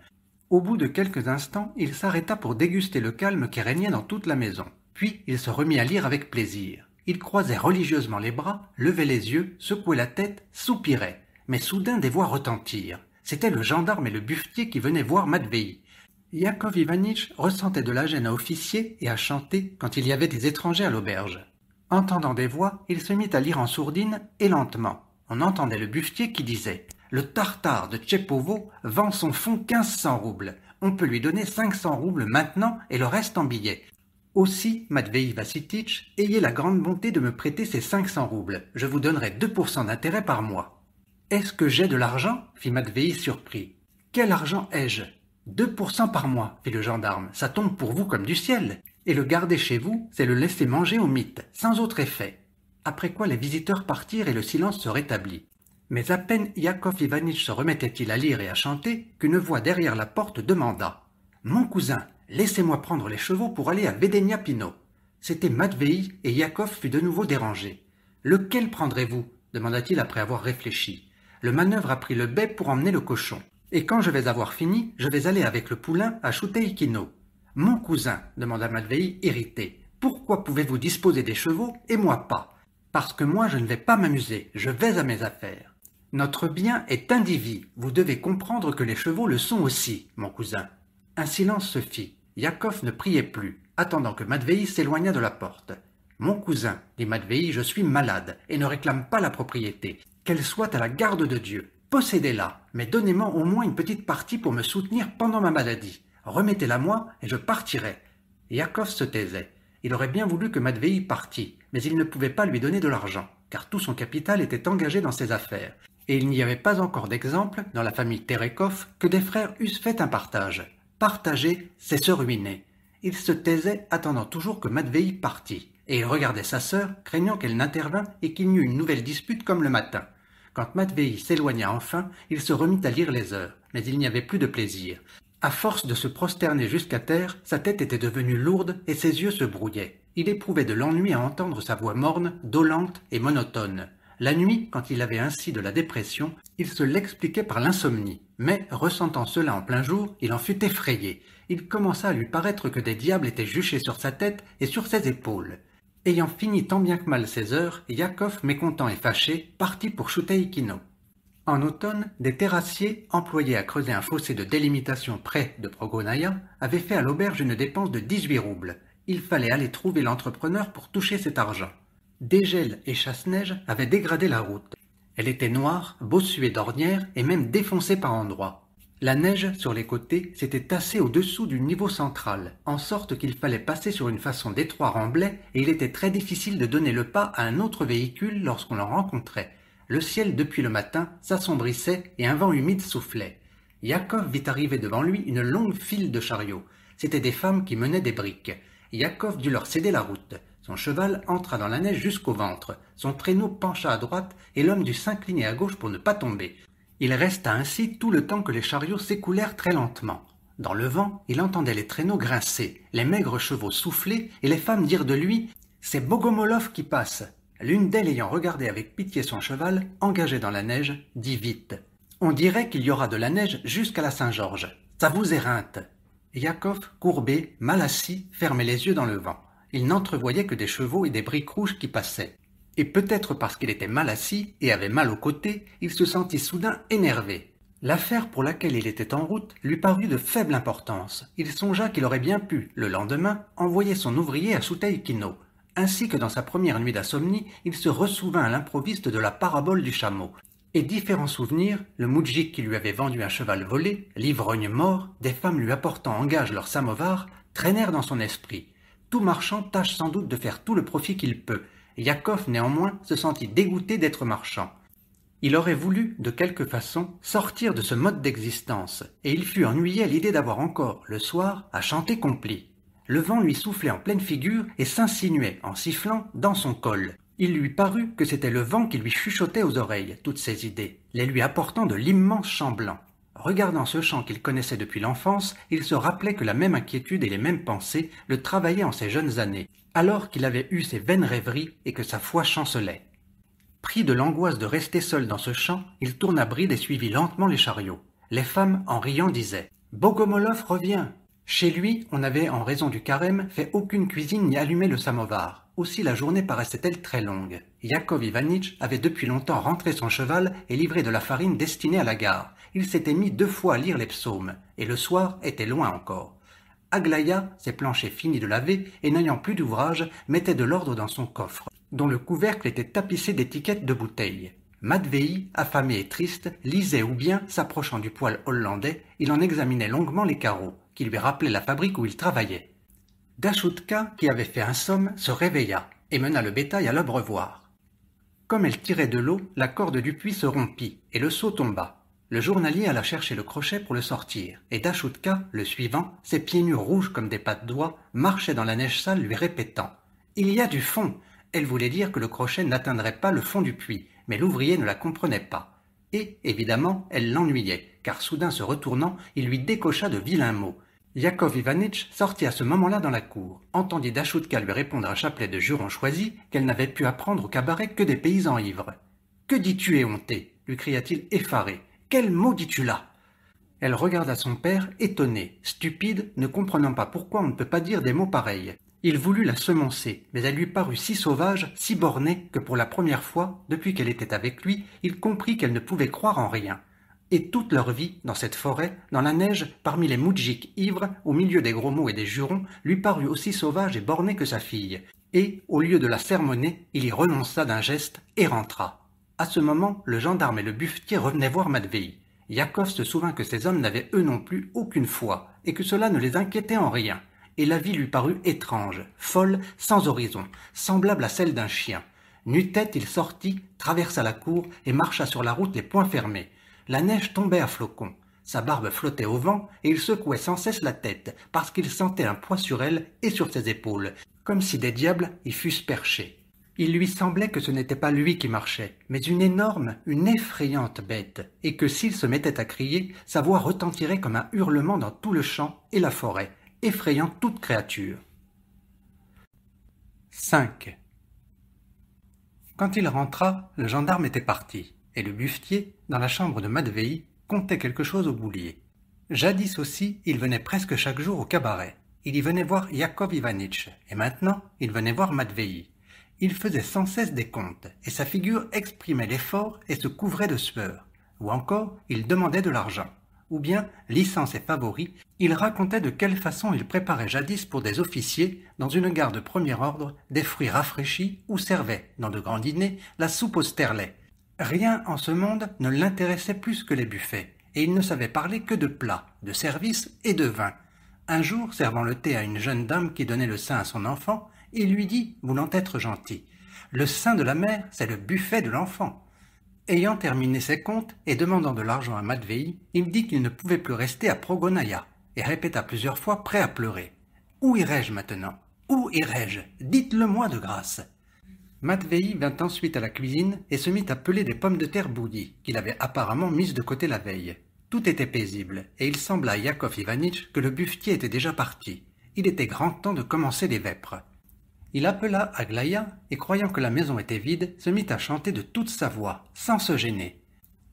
Au bout de quelques instants, il s'arrêta pour déguster le calme qui régnait dans toute la maison. Puis il se remit à lire avec plaisir. Il croisait religieusement les bras, levait les yeux, secouait la tête, soupirait. Mais soudain des voix retentirent. C'était le gendarme et le buffetier qui venaient voir Matvei. Yakov Ivanitch ressentait de la gêne à officier et à chanter quand il y avait des étrangers à l'auberge. Entendant des voix, il se mit à lire en sourdine et lentement. On entendait le buffetier qui disait « Le tartare de Tchepovo vend son fonds 1500 roubles. On peut lui donner 500 roubles maintenant et le reste en billets. Aussi, Matvei Vassititch, ayez la grande bonté de me prêter ces 500 roubles. Je vous donnerai 2% d'intérêt par mois. »« Est-ce que j'ai de l'argent ?» fit Matvei surpris. « Quel argent ai-je ?»« 2% par mois, fit le gendarme. Ça tombe pour vous comme du ciel. Et le garder chez vous, c'est le laisser manger au mythe, sans autre effet. » Après quoi les visiteurs partirent et le silence se rétablit. Mais à peine Yakov Ivanitch se remettait-il à lire et à chanter qu'une voix derrière la porte demanda « Mon cousin, laissez-moi prendre les chevaux pour aller à Vedenia Pino. » C'était Matvei et Yakov fut de nouveau dérangé. « Lequel prendrez-vous » demanda-t-il après avoir réfléchi. « Le manœuvre a pris le bai pour emmener le cochon. Et quand je vais avoir fini, je vais aller avec le poulain à Chouteikino. »« Mon cousin, demanda Matvei irrité, pourquoi pouvez-vous disposer des chevaux et moi pas ? Parce que moi je ne vais pas m'amuser, je vais à mes affaires. Notre bien est indivis, vous devez comprendre que les chevaux le sont aussi, mon cousin. » Un silence se fit. Yakov ne priait plus, attendant que Matvei s'éloignât de la porte. « Mon cousin, dit Matvei, je suis malade et ne réclame pas la propriété. Qu'elle soit à la garde de Dieu. Possédez-la, mais donnez-moi au moins une petite partie pour me soutenir pendant ma maladie. Remettez-la moi et je partirai. » Yakov se taisait. Il aurait bien voulu que Matvei partît, mais il ne pouvait pas lui donner de l'argent, car tout son capital était engagé dans ses affaires. Et il n'y avait pas encore d'exemple, dans la famille Terekov, que des frères eussent fait un partage. Partager, c'est se ruiner. Il se taisait, attendant toujours que Matvei partît, et il regardait sa sœur, craignant qu'elle n'intervînt et qu'il n'y eût une nouvelle dispute comme le matin. Quand Matvei s'éloigna enfin, il se remit à lire les heures, mais il n'y avait plus de plaisir. À force de se prosterner jusqu'à terre, sa tête était devenue lourde et ses yeux se brouillaient. Il éprouvait de l'ennui à entendre sa voix morne, dolente et monotone. La nuit, quand il avait ainsi de la dépression, il se l'expliquait par l'insomnie. Mais, ressentant cela en plein jour, il en fut effrayé. Il commença à lui paraître que des diables étaient juchés sur sa tête et sur ses épaules. Ayant fini tant bien que mal ses heures, Yakov, mécontent et fâché, partit pour Chouteïkino. En automne, des terrassiers, employés à creuser un fossé de délimitation près de Progonaïa, avaient fait à l'auberge une dépense de 18 roubles. Il fallait aller trouver l'entrepreneur pour toucher cet argent. Des gels et chasse-neige avaient dégradé la route. Elle était noire, bossuée d'ornières et même défoncée par endroits. La neige sur les côtés s'était tassée au-dessous du niveau central, en sorte qu'il fallait passer sur une façon d'étroit remblai et il était très difficile de donner le pas à un autre véhicule lorsqu'on l'en rencontrait. Le ciel, depuis le matin, s'assombrissait et un vent humide soufflait. Yakov vit arriver devant lui une longue file de chariots. C'étaient des femmes qui menaient des briques. Yakov dut leur céder la route. Son cheval entra dans la neige jusqu'au ventre. Son traîneau pencha à droite et l'homme dut s'incliner à gauche pour ne pas tomber. Il resta ainsi tout le temps que les chariots s'écoulèrent très lentement. Dans le vent, il entendait les traîneaux grincer, les maigres chevaux souffler et les femmes dire de lui « C'est Bogomolov qui passe !» L'une d'elles ayant regardé avec pitié son cheval, engagé dans la neige, dit vite « On dirait qu'il y aura de la neige jusqu'à la Saint-Georges. Ça vous éreinte !» Yakov, courbé, mal assis, fermait les yeux dans le vent. Il n'entrevoyait que des chevaux et des briques rouges qui passaient. Et peut-être parce qu'il était mal assis et avait mal au côté, il se sentit soudain énervé. L'affaire pour laquelle il était en route lui parut de faible importance. Il songea qu'il aurait bien pu, le lendemain, envoyer son ouvrier à Chouteïkino. Ainsi que dans sa première nuit d'insomnie, il se ressouvint à l'improviste de la parabole du chameau. Et différents souvenirs, le moudjik qui lui avait vendu un cheval volé, l'ivrogne mort, des femmes lui apportant en gage leur samovar, traînèrent dans son esprit. Tout marchand tâche sans doute de faire tout le profit qu'il peut. Yakov, néanmoins, se sentit dégoûté d'être marchand. Il aurait voulu, de quelque façon, sortir de ce mode d'existence, et il fut ennuyé à l'idée d'avoir encore, le soir, à chanter complis. Le vent lui soufflait en pleine figure et s'insinuait, en sifflant, dans son col. Il lui parut que c'était le vent qui lui chuchotait aux oreilles toutes ces idées, les lui apportant de l'immense champ blanc. Regardant ce champ qu'il connaissait depuis l'enfance, il se rappelait que la même inquiétude et les mêmes pensées le travaillaient en ses jeunes années, alors qu'il avait eu ses vaines rêveries et que sa foi chancelait. Pris de l'angoisse de rester seul dans ce champ, il tourna bride et suivit lentement les chariots. Les femmes, en riant, disaient « Bogomolov revient !» Chez lui, on n'avait, en raison du carême, fait aucune cuisine ni allumé le samovar. Aussi la journée paraissait-elle très longue. Yakov Ivanitch avait depuis longtemps rentré son cheval et livré de la farine destinée à la gare. Il s'était mis 2 fois à lire les psaumes, et le soir était loin encore. Aglaya, ses planchers finis de laver, et n'ayant plus d'ouvrage, mettait de l'ordre dans son coffre, dont le couvercle était tapissé d'étiquettes de bouteilles. Matvei, affamé et triste, lisait ou bien, s'approchant du poêle hollandais, il en examinait longuement les carreaux, qui lui rappelaient la fabrique où il travaillait. Dashutka, qui avait fait un somme, se réveilla et mena le bétail à l'abreuvoir. Comme elle tirait de l'eau, la corde du puits se rompit et le seau tomba. Le journalier alla chercher le crochet pour le sortir, et Dashutka, le suivant, ses pieds nus rouges comme des pattes d'oie, marchait dans la neige sale lui répétant « Il y a du fond !» Elle voulait dire que le crochet n'atteindrait pas le fond du puits, mais l'ouvrier ne la comprenait pas. Et, évidemment, elle l'ennuyait, car soudain se retournant, il lui décocha de vilains mots. Yakov Ivanitch sortit à ce moment-là dans la cour, entendit Dashutka lui répondre un chapelet de jurons choisis qu'elle n'avait pu apprendre au cabaret que des paysans ivres. « Que dis-tu, éhonté » lui cria-t-il effaré. « Quel mot dis-tu là ?» Elle regarda son père, étonné, stupide, ne comprenant pas pourquoi on ne peut pas dire des mots pareils. Il voulut la semoncer, mais elle lui parut si sauvage, si bornée, que pour la première fois, depuis qu'elle était avec lui, il comprit qu'elle ne pouvait croire en rien. Et toute leur vie, dans cette forêt, dans la neige, parmi les moudjiks ivres, au milieu des gros mots et des jurons, lui parut aussi sauvage et bornée que sa fille. Et, au lieu de la sermonner, il y renonça d'un geste et rentra. À ce moment, le gendarme et le buffetier revenaient voir Matvei. Yakov se souvint que ces hommes n'avaient eux non plus aucune foi, et que cela ne les inquiétait en rien. Et la vie lui parut étrange, folle, sans horizon, semblable à celle d'un chien. Nu-tête, il sortit, traversa la cour et marcha sur la route les poings fermés. La neige tombait à flocons. Sa barbe flottait au vent et il secouait sans cesse la tête parce qu'il sentait un poids sur elle et sur ses épaules, comme si des diables y fussent perchés. Il lui semblait que ce n'était pas lui qui marchait, mais une énorme, une effrayante bête, et que s'il se mettait à crier, sa voix retentirait comme un hurlement dans tout le champ et la forêt, effrayant toute créature. 5. Quand il rentra, le gendarme était parti, et le buffetier, dans la chambre de Matvei, comptait quelque chose au boulier. Jadis aussi, il venait presque chaque jour au cabaret. Il y venait voir Yakov Ivanitch, et maintenant, il venait voir Matvei. Il faisait sans cesse des comptes, et sa figure exprimait l'effort et se couvrait de sueur. Ou encore, il demandait de l'argent. Ou bien, lissant ses favoris, il racontait de quelle façon il préparait jadis pour des officiers, dans une gare de premier ordre, des fruits rafraîchis ou servait, dans de grands dîners, la soupe au sterlet. Rien en ce monde ne l'intéressait plus que les buffets, et il ne savait parler que de plats, de services et de vin. Un jour, servant le thé à une jeune dame qui donnait le sein à son enfant, il lui dit, voulant être gentil, « Le sein de la mère, c'est le buffet de l'enfant. » Ayant terminé ses comptes et demandant de l'argent à Matvei, il dit qu'il ne pouvait plus rester à Progonaya, et répéta plusieurs fois prêt à pleurer. « Où irai-je maintenant? Où irai-je? Dites-le-moi de grâce. » Matvei vint ensuite à la cuisine et se mit à peler des pommes de terre bouillies, qu'il avait apparemment mises de côté la veille. Tout était paisible, et il sembla à Yakov Ivanitch que le buffetier était déjà parti. Il était grand temps de commencer les vêpres. Il appela Aglaya, et croyant que la maison était vide, se mit à chanter de toute sa voix, sans se gêner.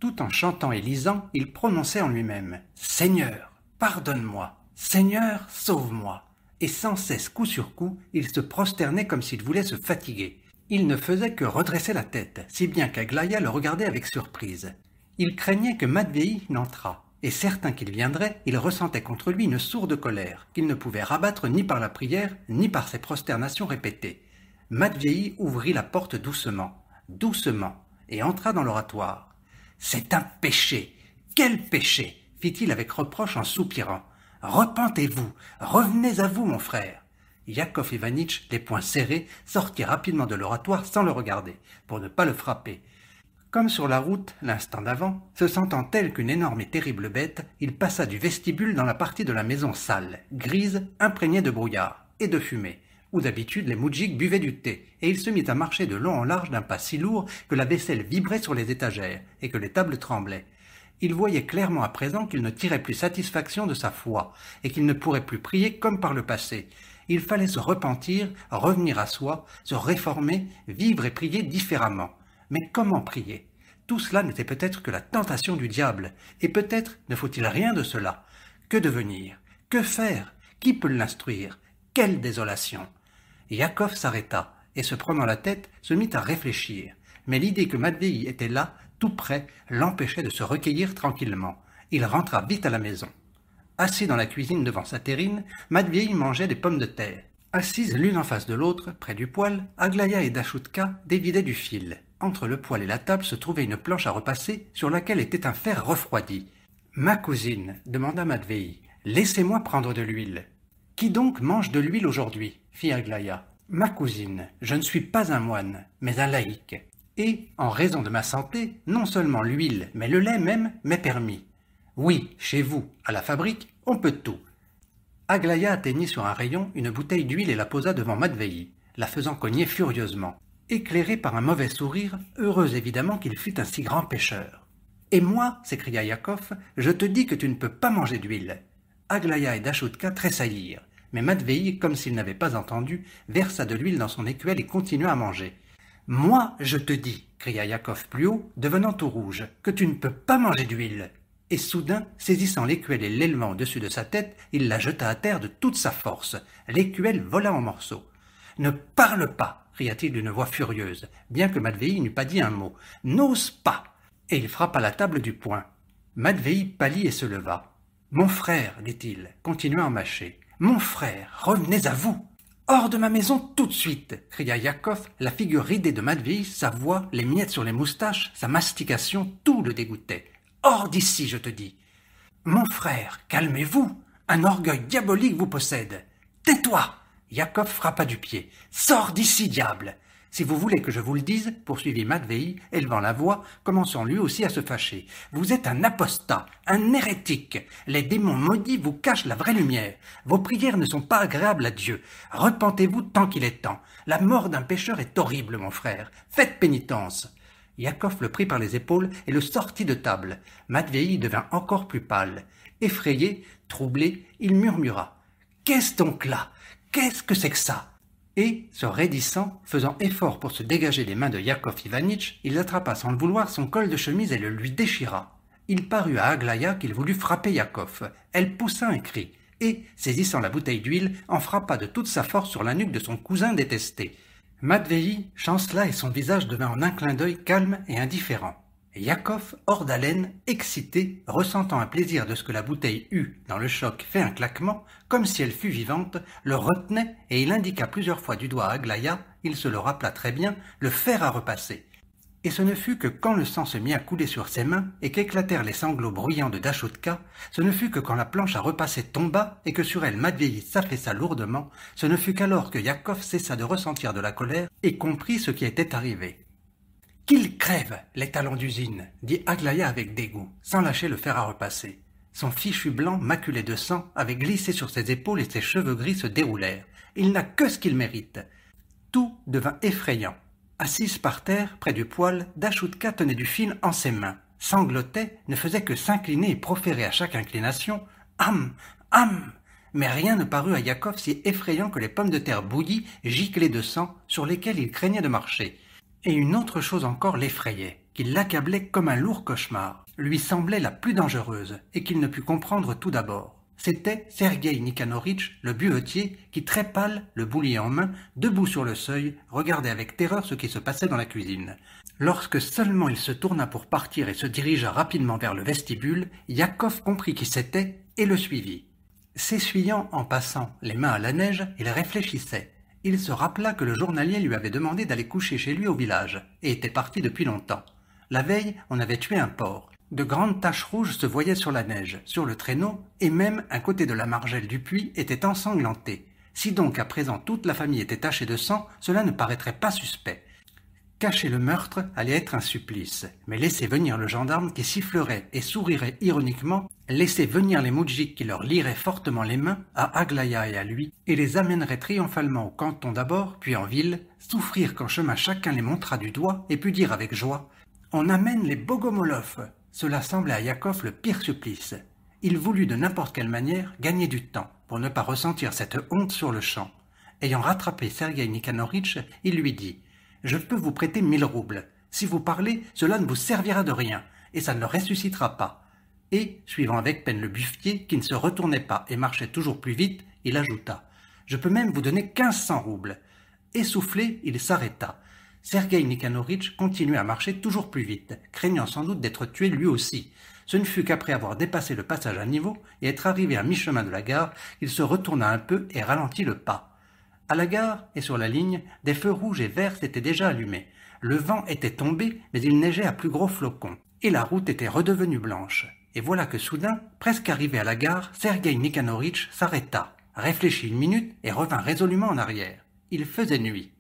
Tout en chantant et lisant, il prononçait en lui-même « Seigneur, pardonne-moi, Seigneur, sauve-moi » et sans cesse, coup sur coup, il se prosternait comme s'il voulait se fatiguer. Il ne faisait que redresser la tête, si bien qu'Aglaya le regardait avec surprise. Il craignait que Matvei n'entrât, et certain qu'il viendrait, il ressentait contre lui une sourde colère, qu'il ne pouvait rabattre ni par la prière, ni par ses prosternations répétées. Matvei ouvrit la porte doucement, et entra dans l'oratoire. « C'est un péché! Quel péché !» fit-il avec reproche en soupirant. « Repentez-vous, revenez à vous, mon frère !» Yakov Ivanitch, les poings serrés, sortit rapidement de l'oratoire sans le regarder, pour ne pas le frapper. Comme sur la route, l'instant d'avant, se sentant tel qu'une énorme et terrible bête, il passa du vestibule dans la partie de la maison sale, grise, imprégnée de brouillard et de fumée, où d'habitude les moudjiks buvaient du thé, et il se mit à marcher de long en large d'un pas si lourd que la vaisselle vibrait sur les étagères et que les tables tremblaient. Il voyait clairement à présent qu'il ne tirait plus satisfaction de sa foi, et qu'il ne pourrait plus prier comme par le passé. Il fallait se repentir, revenir à soi, se réformer, vivre et prier différemment. Mais comment prier? Tout cela n'était peut-être que la tentation du diable, et peut-être ne faut-il rien de cela. Que devenir? Que faire? Qui peut l'instruire? Quelle désolation! Yakov s'arrêta, et se prenant la tête, se mit à réfléchir. Mais l'idée que Matvei était là, tout près, l'empêchait de se recueillir tranquillement. Il rentra vite à la maison. Assis dans la cuisine devant sa terrine, Matvei mangeait des pommes de terre. Assises l'une en face de l'autre, près du poêle, Aglaya et Dashutka dévidaient du fil. Entre le poêle et la table se trouvait une planche à repasser sur laquelle était un fer refroidi. « Ma cousine, demanda Matvei, laissez-moi prendre de l'huile. »« Qui donc mange de l'huile aujourd'hui » fit Aglaya. « Ma cousine, je ne suis pas un moine, mais un laïc. Et, en raison de ma santé, non seulement l'huile, mais le lait même m'est permis. Oui, chez vous, à la fabrique, on peut tout. » Aglaya atteignit sur un rayon une bouteille d'huile et la posa devant Matvei, la faisant cogner furieusement. Éclairé par un mauvais sourire, heureux évidemment qu'il fût un si grand pêcheur. « Et moi, s'écria Yakov, je te dis que tu ne peux pas manger d'huile. » Aglaya et Dashutka tressaillirent, mais Matvei, comme s'il n'avait pas entendu, versa de l'huile dans son écuelle et continua à manger. « Moi, je te dis, cria Yakov plus haut, devenant tout rouge, que tu ne peux pas manger d'huile. » Et soudain, saisissant l'écuelle et l'élevant au-dessus de sa tête, il la jeta à terre de toute sa force. L'écuelle vola en morceaux. « Ne parle pas !» cria-t-il d'une voix furieuse, bien que Matvei n'eût pas dit un mot. « N'ose pas !» Et il frappa la table du poing. Matvei pâlit et se leva. « Mon frère, dit-il, continuant à mâcher, « mon frère, revenez à vous !»« Hors de ma maison tout de suite !» cria Yakov, la figure ridée de Matvei, sa voix, les miettes sur les moustaches, sa mastication, tout le dégoûtait. « Hors d'ici, je te dis !»« Mon frère, calmez-vous, un orgueil diabolique vous possède. Tais-toi !» Yakov frappa du pied. « Sors d'ici, diable !» « Si vous voulez que je vous le dise, poursuivit Matvei, élevant la voix, commençant lui aussi à se fâcher, vous êtes un apostat, un hérétique. Les démons maudits vous cachent la vraie lumière. Vos prières ne sont pas agréables à Dieu. Repentez-vous tant qu'il est temps. La mort d'un pécheur est horrible, mon frère. Faites pénitence. » Yakov le prit par les épaules et le sortit de table. Matvei devint encore plus pâle. Effrayé, troublé, il murmura. « Qu'est-ce donc là? Qu'est-ce que c'est que ça ?» Et, se raidissant, faisant effort pour se dégager des mains de Yakov Ivanitch, il attrapa sans le vouloir son col de chemise et le lui déchira. Il parut à Aglaya qu'il voulut frapper Yakov. Elle poussa un cri et, saisissant la bouteille d'huile, en frappa de toute sa force sur la nuque de son cousin détesté. Matvei chancela et son visage devint en un clin d'œil calme et indifférent. Yakov, hors d'haleine, excité, ressentant un plaisir de ce que la bouteille eut, dans le choc, fait un claquement, comme si elle fût vivante, le retenait et il indiqua plusieurs fois du doigt à Aglaya, il se le rappela très bien, le fer à repasser. Et ce ne fut que quand le sang se mit à couler sur ses mains et qu'éclatèrent les sanglots bruyants de Dashutka, ce ne fut que quand la planche à repasser tomba et que sur elle Matvei s'affaissa lourdement, ce ne fut qu'alors que Yakov cessa de ressentir de la colère et comprit ce qui était arrivé. « Qu'il crève, les talons d'usine !» dit Aglaya avec dégoût, sans lâcher le fer à repasser. Son fichu blanc, maculé de sang, avait glissé sur ses épaules et ses cheveux gris se déroulèrent. Il n'a que ce qu'il mérite. Tout devint effrayant. Assise par terre, près du poêle, Dashutka tenait du fil en ses mains, sanglotait, ne faisait que s'incliner et proférer à chaque inclination « Am, am !» Mais rien ne parut à Yakov si effrayant que les pommes de terre bouillies, giclées de sang, sur lesquelles il craignait de marcher. Et une autre chose encore l'effrayait, qui l'accablait comme un lourd cauchemar, lui semblait la plus dangereuse, et qu'il ne put comprendre tout d'abord. C'était Sergueï Nikanoritch, le buetier, qui, très pâle, le boulier en main, debout sur le seuil, regardait avec terreur ce qui se passait dans la cuisine. Lorsque seulement il se tourna pour partir et se dirigea rapidement vers le vestibule, Yakov comprit qui c'était et le suivit. S'essuyant en passant les mains à la neige, il réfléchissait. Il se rappela que le journalier lui avait demandé d'aller coucher chez lui au village, et était parti depuis longtemps. La veille, on avait tué un porc. De grandes taches rouges se voyaient sur la neige, sur le traîneau, et même un côté de la margelle du puits était ensanglanté. Si donc à présent toute la famille était tachée de sang, cela ne paraîtrait pas suspect. Cacher le meurtre allait être un supplice, mais laisser venir le gendarme qui sifflerait et sourirait ironiquement, laisser venir les moudjiks qui leur lieraient fortement les mains à Aglaya et à lui, et les amènerait triomphalement au canton d'abord, puis en ville, souffrir qu'en chemin chacun les montrât du doigt et put dire avec joie « On amène les Bogomolov !» Cela semblait à Yakov le pire supplice. Il voulut de n'importe quelle manière gagner du temps pour ne pas ressentir cette honte sur le champ. Ayant rattrapé Sergueï Nikanoritch, il lui dit « Je peux vous prêter 1000 roubles. Si vous parlez, cela ne vous servira de rien, et ça ne le ressuscitera pas. » Et, suivant avec peine le buffetier, qui ne se retournait pas et marchait toujours plus vite, il ajouta « Je peux même vous donner 1500 roubles. » Essoufflé, il s'arrêta. Sergueï Nikanoritch continuait à marcher toujours plus vite, craignant sans doute d'être tué lui aussi. Ce ne fut qu'après avoir dépassé le passage à niveau et être arrivé à mi-chemin de la gare, qu'il se retourna un peu et ralentit le pas. À la gare et sur la ligne, des feux rouges et verts s'étaient déjà allumés. Le vent était tombé, mais il neigeait à plus gros flocons, et la route était redevenue blanche. Et voilà que soudain, presque arrivé à la gare, Sergueï Nikanoritch s'arrêta, réfléchit une minute et revint résolument en arrière. Il faisait nuit.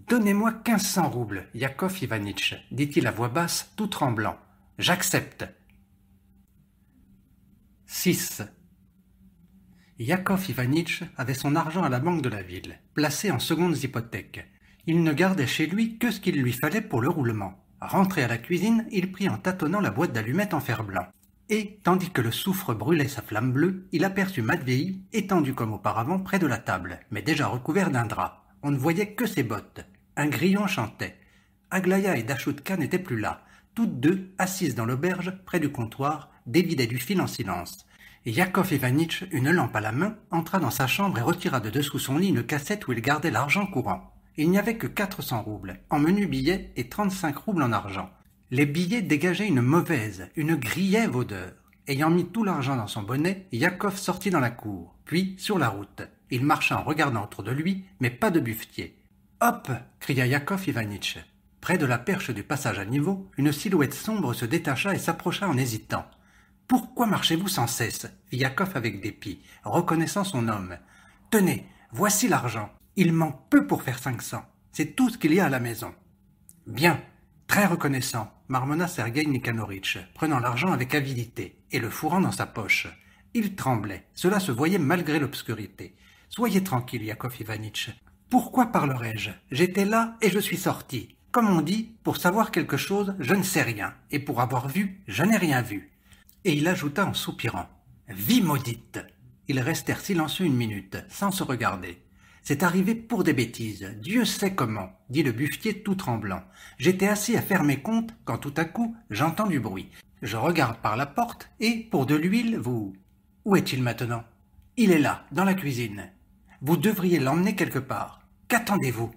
« Donnez-moi 1500 roubles, Yakov Ivanitch, dit-il à voix basse, tout tremblant. J'accepte. 6. Yakov Ivanitch avait son argent à la banque de la ville, placé en secondes hypothèques. Il ne gardait chez lui que ce qu'il lui fallait pour le roulement. Rentré à la cuisine, il prit en tâtonnant la boîte d'allumettes en fer blanc. Et, tandis que le soufre brûlait sa flamme bleue, il aperçut Matvei, étendu comme auparavant près de la table, mais déjà recouvert d'un drap. On ne voyait que ses bottes. Un grillon chantait. Aglaya et Dashutka n'étaient plus là. Toutes deux, assises dans l'auberge, près du comptoir, dévidaient du fil en silence. Yakov Ivanitch, une lampe à la main, entra dans sa chambre et retira de dessous son lit une cassette où il gardait l'argent courant. Il n'y avait que 400 roubles, en menus billets et 35 roubles en argent. Les billets dégageaient une mauvaise, une griève odeur. Ayant mis tout l'argent dans son bonnet, Yakov sortit dans la cour, puis sur la route. Il marcha en regardant autour de lui, mais pas de buffetier. « Hop !» cria Yakov Ivanitch. Près de la perche du passage à niveau, une silhouette sombre se détacha et s'approcha en hésitant. « Pourquoi marchez-vous sans cesse ?» fit Yakov avec dépit, reconnaissant son homme. « Tenez, voici l'argent. Il manque peu pour faire 500. C'est tout ce qu'il y a à la maison. »« Bien, très reconnaissant, » marmonna Sergueï Nikanoritch, prenant l'argent avec avidité et le fourrant dans sa poche. Il tremblait, cela se voyait malgré l'obscurité. « Soyez tranquille, Yakov Ivanitch. Pourquoi parlerais-je? J'étais là et je suis sorti. Comme on dit, pour savoir quelque chose, je ne sais rien, et pour avoir vu, je n'ai rien vu. » Et il ajouta en soupirant. « Vie maudite !» Ils restèrent silencieux une minute, sans se regarder. C'est arrivé pour des bêtises, Dieu sait comment, dit le buffetier tout tremblant. J'étais assis à faire mes comptes quand tout à coup j'entends du bruit. Je regarde par la porte et, pour de l'huile, vous... Où est-il maintenant? Il est là, dans la cuisine. Vous devriez l'emmener quelque part. Qu'attendez-vous?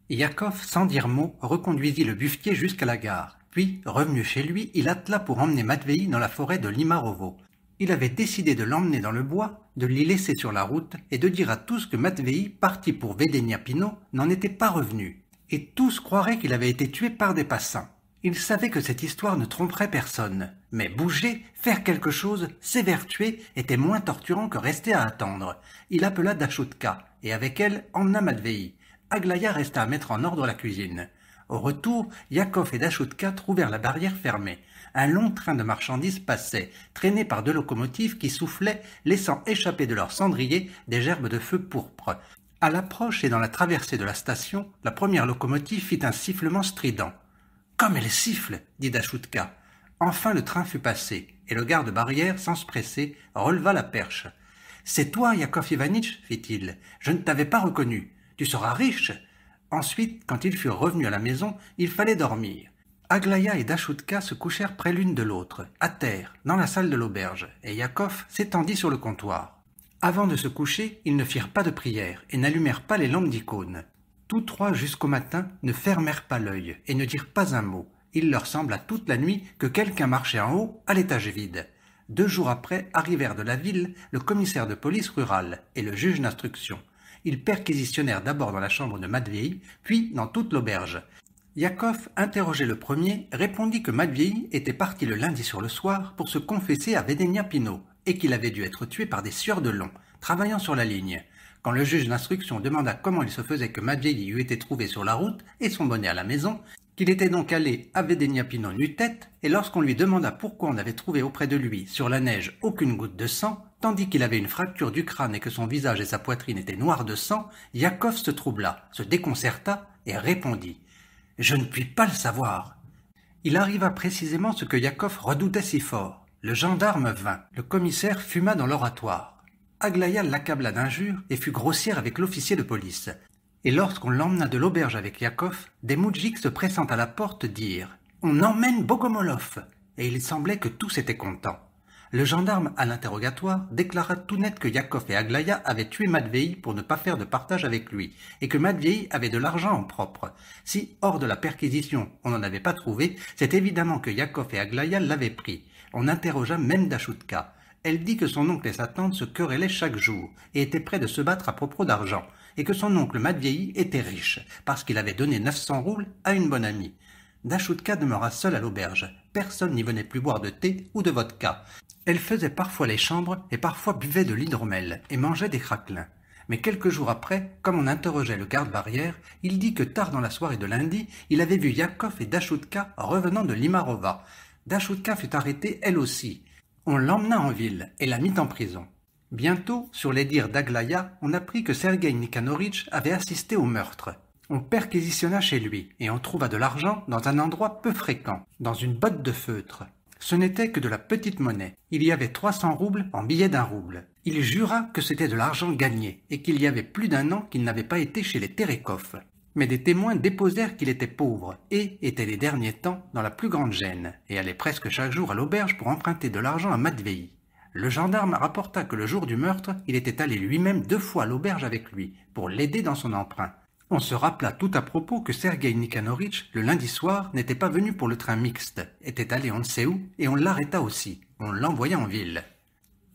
Yakov, sans dire mot, reconduisit le buffetier jusqu'à la gare. Puis, revenu chez lui, il attela pour emmener Matvei dans la forêt de Limarovo. Il avait décidé de l'emmener dans le bois, de l'y laisser sur la route et de dire à tous que Matvei, parti pour Vedeniapino, n'en était pas revenu. Et tous croiraient qu'il avait été tué par des passants. Il savait que cette histoire ne tromperait personne. Mais bouger, faire quelque chose, s'évertuer, était moins torturant que rester à attendre. Il appela Dashutka, et avec elle emmena Matvei. Aglaya resta à mettre en ordre la cuisine. Au retour, Yakov et Dashutka trouvèrent la barrière fermée. Un long train de marchandises passait, traîné par 2 locomotives qui soufflaient, laissant échapper de leurs cendriers des gerbes de feu pourpre. À l'approche et dans la traversée de la station, la première locomotive fit un sifflement strident. « Comme elle siffle !» dit Dashutka. Enfin le train fut passé, et le garde-barrière, sans se presser, releva la perche. « C'est toi, Yakov Ivanitch » fit-il. « Je ne t'avais pas reconnu. Tu seras riche !» Ensuite, quand ils furent revenus à la maison, il fallait dormir. Aglaya et Dashutka se couchèrent près l'une de l'autre, à terre, dans la salle de l'auberge, et Yakov s'étendit sur le comptoir. Avant de se coucher, ils ne firent pas de prière et n'allumèrent pas les lampes d'icône. Tous 3 jusqu'au matin ne fermèrent pas l'œil et ne dirent pas un mot. Il leur sembla toute la nuit que quelqu'un marchait en haut à l'étage vide. 2 jours après arrivèrent de la ville le commissaire de police rurale et le juge d'instruction. Ils perquisitionnèrent d'abord dans la chambre de Matvei, puis dans toute l'auberge. Yakov, interrogé le premier, répondit que Matvei était parti le lundi sur le soir pour se confesser à Vedeniapino et qu'il avait dû être tué par des sieurs de long, travaillant sur la ligne. Quand le juge d'instruction demanda comment il se faisait que Matvei eût été trouvé sur la route et son bonnet à la maison, qu'il était donc allé à Vedeniapino nu-tête, et lorsqu'on lui demanda pourquoi on n'avait trouvé auprès de lui, sur la neige, aucune goutte de sang, tandis qu'il avait une fracture du crâne et que son visage et sa poitrine étaient noirs de sang, Yakov se troubla, se déconcerta et répondit « Je ne puis pas le savoir ». Il arriva précisément ce que Yakov redoutait si fort. Le gendarme vint, le commissaire fuma dans l'oratoire. Aglaya l'accabla d'injures et fut grossière avec l'officier de police. Et lorsqu'on l'emmena de l'auberge avec Yakov, des moudjiks se pressant à la porte dirent « On emmène Bogomolov !» Et il semblait que tous étaient contents. Le gendarme, à l'interrogatoire, déclara tout net que Yakov et Aglaya avaient tué Matvei pour ne pas faire de partage avec lui, et que Matvei avait de l'argent en propre. Si, hors de la perquisition, on n'en avait pas trouvé, c'est évidemment que Yakov et Aglaya l'avaient pris. On interrogea même Dashutka. Elle dit que son oncle et sa tante se querellaient chaque jour, et étaient prêts de se battre à propos d'argent, et que son oncle Matvei était riche, parce qu'il avait donné 900 roubles à une bonne amie. Dashutka demeura seule à l'auberge. Personne n'y venait plus boire de thé ou de vodka. Elle faisait parfois les chambres et parfois buvait de l'hydromel et mangeait des craquelins. Mais quelques jours après, comme on interrogeait le garde-barrière, il dit que tard dans la soirée de lundi, il avait vu Yakov et Dashutka revenant de Limarova. Dashutka fut arrêtée elle aussi. On l'emmena en ville et la mit en prison. Bientôt, sur les dires d'Aglaya, on apprit que Sergueï Nikanoritch avait assisté au meurtre. On perquisitionna chez lui et on trouva de l'argent dans un endroit peu fréquent, dans une botte de feutre. Ce n'était que de la petite monnaie. Il y avait 300 roubles en billets d'1 rouble. Il jura que c'était de l'argent gagné et qu'il y avait plus d'1 an qu'il n'avait pas été chez les Terekov. Mais des témoins déposèrent qu'il était pauvre et était les derniers temps dans la plus grande gêne et allait presque chaque jour à l'auberge pour emprunter de l'argent à Matvei. Le gendarme rapporta que le jour du meurtre, il était allé lui-même 2 fois à l'auberge avec lui pour l'aider dans son emprunt. On se rappela tout à propos que Sergueï Nikanoritch, le lundi soir, n'était pas venu pour le train mixte, était allé on ne sait où, et on l'arrêta aussi. On l'envoya en ville.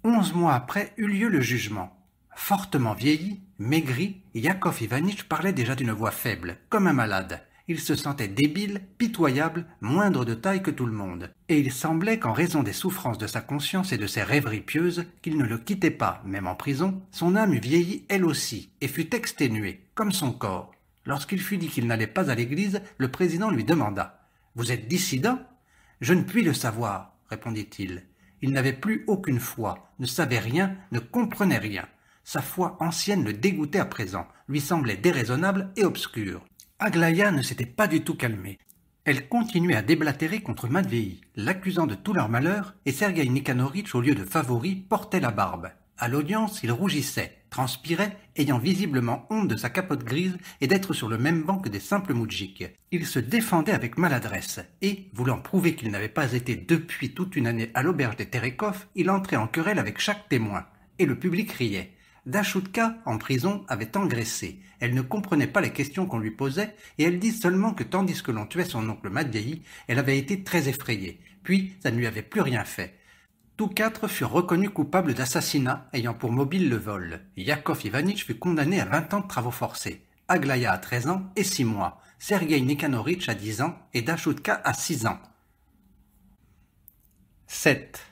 11 mois après eut lieu le jugement. Fortement vieilli, maigri, Yakov Ivanitch parlait déjà d'une voix faible, comme un malade. Il se sentait débile, pitoyable, moindre de taille que tout le monde. Et il semblait qu'en raison des souffrances de sa conscience et de ses rêveries pieuses, qu'il ne le quittait pas, même en prison, son âme eût vieilli elle aussi, et fut exténuée, comme son corps. Lorsqu'il fut dit qu'il n'allait pas à l'église, le président lui demanda « Vous êtes dissident ?»« Je ne puis le savoir, » répondit-il. Il n'avait plus aucune foi, ne savait rien, ne comprenait rien. Sa foi ancienne le dégoûtait à présent, lui semblait déraisonnable et obscure. Aglaya ne s'était pas du tout calmée. Elle continuait à déblatérer contre Matvei, l'accusant de tout leur malheur, et Sergueï Nikanoritch, au lieu de favori, portait la barbe. À l'audience, il rougissait, transpirait, ayant visiblement honte de sa capote grise et d'être sur le même banc que des simples moudjiks. Il se défendait avec maladresse et, voulant prouver qu'il n'avait pas été depuis toute une année à l'auberge des Terekov, il entrait en querelle avec chaque témoin. Et le public riait. Dashutka, en prison, avait engraissé. Elle ne comprenait pas les questions qu'on lui posait et elle dit seulement que tandis que l'on tuait son oncle Matveï, elle avait été très effrayée. Puis, ça ne lui avait plus rien fait. Tous quatre furent reconnus coupables d'assassinat ayant pour mobile le vol. Yakov Ivanitch fut condamné à 20 ans de travaux forcés, Aglaya à 13 ans et 6 mois, Sergueï Nikanoritch à 10 ans et Dashutka à 6 ans. 7.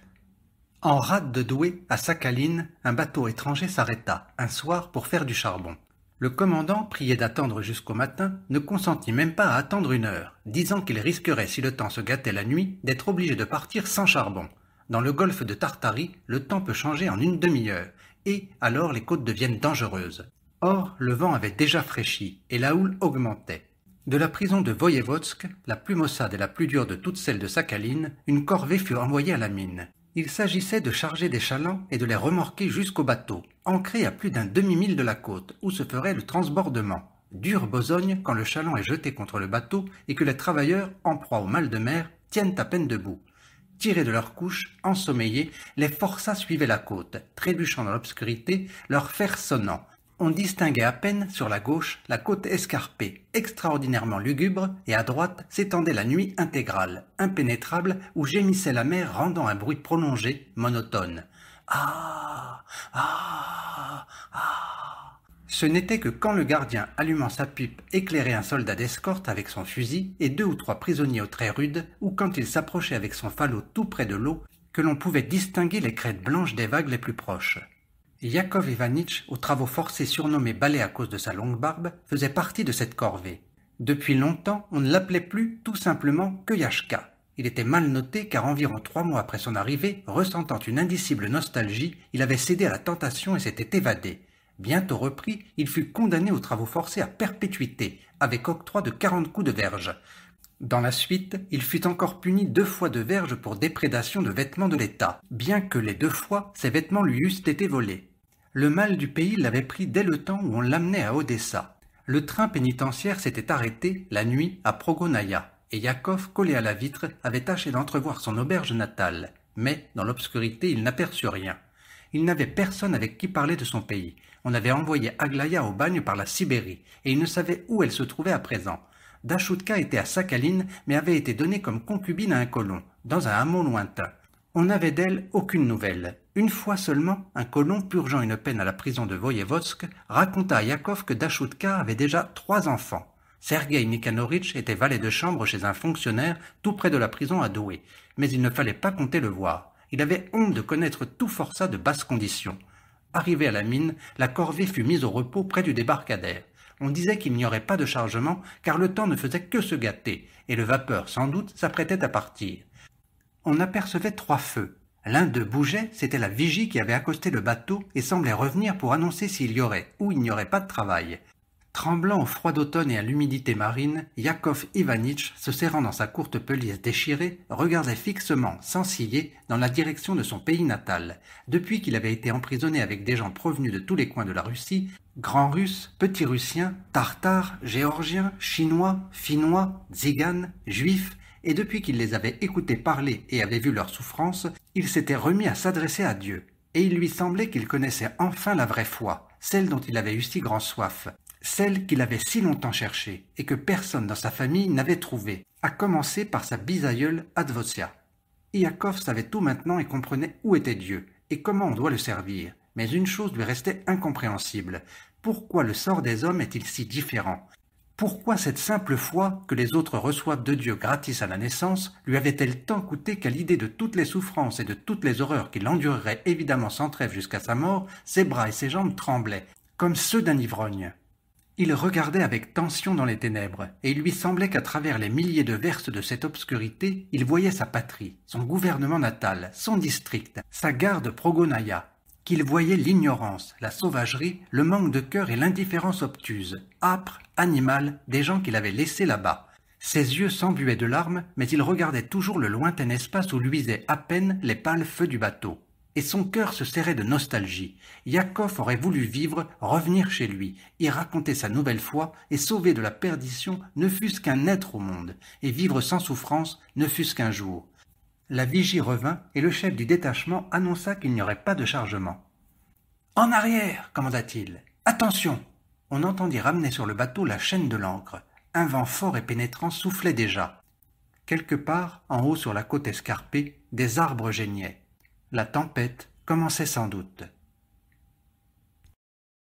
En rade de Douai, à Sakhaline, un bateau étranger s'arrêta, un soir, pour faire du charbon. Le commandant, prié d'attendre jusqu'au matin, ne consentit même pas à attendre 1 heure, disant qu'il risquerait, si le temps se gâtait la nuit, d'être obligé de partir sans charbon. Dans le golfe de Tartarie, le temps peut changer en 1 demi-heure, et alors les côtes deviennent dangereuses. Or, le vent avait déjà fraîchi, et la houle augmentait. De la prison de Voyevodsk, la plus maussade et la plus dure de toutes celles de Sakhaline, une corvée fut envoyée à la mine. Il s'agissait de charger des chalands et de les remorquer jusqu'au bateau, ancré à plus d'un demi-mille de la côte, où se ferait le transbordement. Dure besogne quand le chaland est jeté contre le bateau et que les travailleurs, en proie au mal de mer, tiennent à peine debout. Tirés de leurs couches, ensommeillés, les forçats suivaient la côte, trébuchant dans l'obscurité, leurs fers sonnant. On distinguait à peine, sur la gauche, la côte escarpée, extraordinairement lugubre, et à droite s'étendait la nuit intégrale, impénétrable, où gémissait la mer rendant un bruit prolongé, monotone. Ah, ah, ah. Ce n'était que quand le gardien, allumant sa pipe, éclairait un soldat d'escorte avec son fusil et 2 ou 3 prisonniers aux traits rudes, ou quand il s'approchait avec son falot tout près de l'eau, que l'on pouvait distinguer les crêtes blanches des vagues les plus proches. Yakov Ivanitch, aux travaux forcés surnommé Balai à cause de sa longue barbe, faisait partie de cette corvée. Depuis longtemps, on ne l'appelait plus tout simplement que Yachka. Il était mal noté car environ 3 mois après son arrivée, ressentant une indicible nostalgie, il avait cédé à la tentation et s'était évadé. Bientôt repris, il fut condamné aux travaux forcés à perpétuité, avec octroi de 40 coups de verge. Dans la suite, il fut encore puni 2 fois de verge pour déprédation de vêtements de l'État, bien que les 2 fois, ses vêtements lui eussent été volés. Le mal du pays l'avait pris dès le temps où on l'amenait à Odessa. Le train pénitentiaire s'était arrêté, la nuit, à Progonaya, et Yakov, collé à la vitre, avait tâché d'entrevoir son auberge natale. Mais, dans l'obscurité, il n'aperçut rien. Il n'avait personne avec qui parler de son pays. On avait envoyé Aglaya au bagne par la Sibérie, et il ne savait où elle se trouvait à présent. Dashutka était à Sakhaline, mais avait été donnée comme concubine à un colon, dans un hameau lointain. On n'avait d'elle aucune nouvelle. Une fois seulement, un colon purgeant une peine à la prison de Voyevodsk raconta à Yakov que Dashutka avait déjà 3 enfants. Sergueï Nikanoritch était valet de chambre chez un fonctionnaire tout près de la prison à Douai, mais il ne fallait pas compter le voir. Il avait honte de connaître tout forçat de basse condition. Arrivé à la mine, la corvée fut mise au repos près du débarcadère. On disait qu'il n'y aurait pas de chargement car le temps ne faisait que se gâter, et le vapeur, sans doute, s'apprêtait à partir. On apercevait 3 feux. L'un d'eux bougeait, c'était la vigie qui avait accosté le bateau et semblait revenir pour annoncer s'il y aurait ou il n'y aurait pas de travail. Tremblant au froid d'automne et à l'humidité marine, Yakov Ivanitch, se serrant dans sa courte pelisse déchirée, regardait fixement, sans ciller, dans la direction de son pays natal. Depuis qu'il avait été emprisonné avec des gens provenus de tous les coins de la Russie, grands Russes, petits Russiens, Tartares, Géorgiens, Chinois, Finnois, Tziganes, Juifs, et depuis qu'il les avait écoutés parler et avait vu leurs souffrances, il s'était remis à s'adresser à Dieu. Et il lui semblait qu'il connaissait enfin la vraie foi, celle dont il avait eu si grand soif, celle qu'il avait si longtemps cherchée, et que personne dans sa famille n'avait trouvée, à commencer par sa bisaïeule Advosia. Yakov savait tout maintenant et comprenait où était Dieu, et comment on doit le servir. Mais une chose lui restait incompréhensible. Pourquoi le sort des hommes est-il si différent ? Pourquoi cette simple foi que les autres reçoivent de Dieu gratis à la naissance lui avait-elle tant coûté qu'à l'idée de toutes les souffrances et de toutes les horreurs qu'il endurerait évidemment sans trêve jusqu'à sa mort, ses bras et ses jambes tremblaient, comme ceux d'un ivrogne. Il regardait avec tension dans les ténèbres, et il lui semblait qu'à travers les milliers de verstes de cette obscurité, il voyait sa patrie, son gouvernement natal, son district, sa gare de Progonaya, qu'il voyait l'ignorance, la sauvagerie, le manque de cœur et l'indifférence obtuse, âpre, animale, des gens qu'il avait laissés là-bas. Ses yeux s'embuaient de larmes, mais il regardait toujours le lointain espace où luisaient à peine les pâles feux du bateau. et son cœur se serrait de nostalgie. Yakov aurait voulu vivre, revenir chez lui, y raconter sa nouvelle foi et sauver de la perdition ne fût-ce qu'un être au monde, et vivre sans souffrance ne fût-ce qu'un jour. La vigie revint et le chef du détachement annonça qu'il n'y aurait pas de chargement. « En arrière !» commanda-t-il. « Attention !» On entendit ramener sur le bateau la chaîne de l'ancre. Un vent fort et pénétrant soufflait déjà. Quelque part, en haut sur la côte escarpée, des arbres geignaient. La tempête commençait sans doute.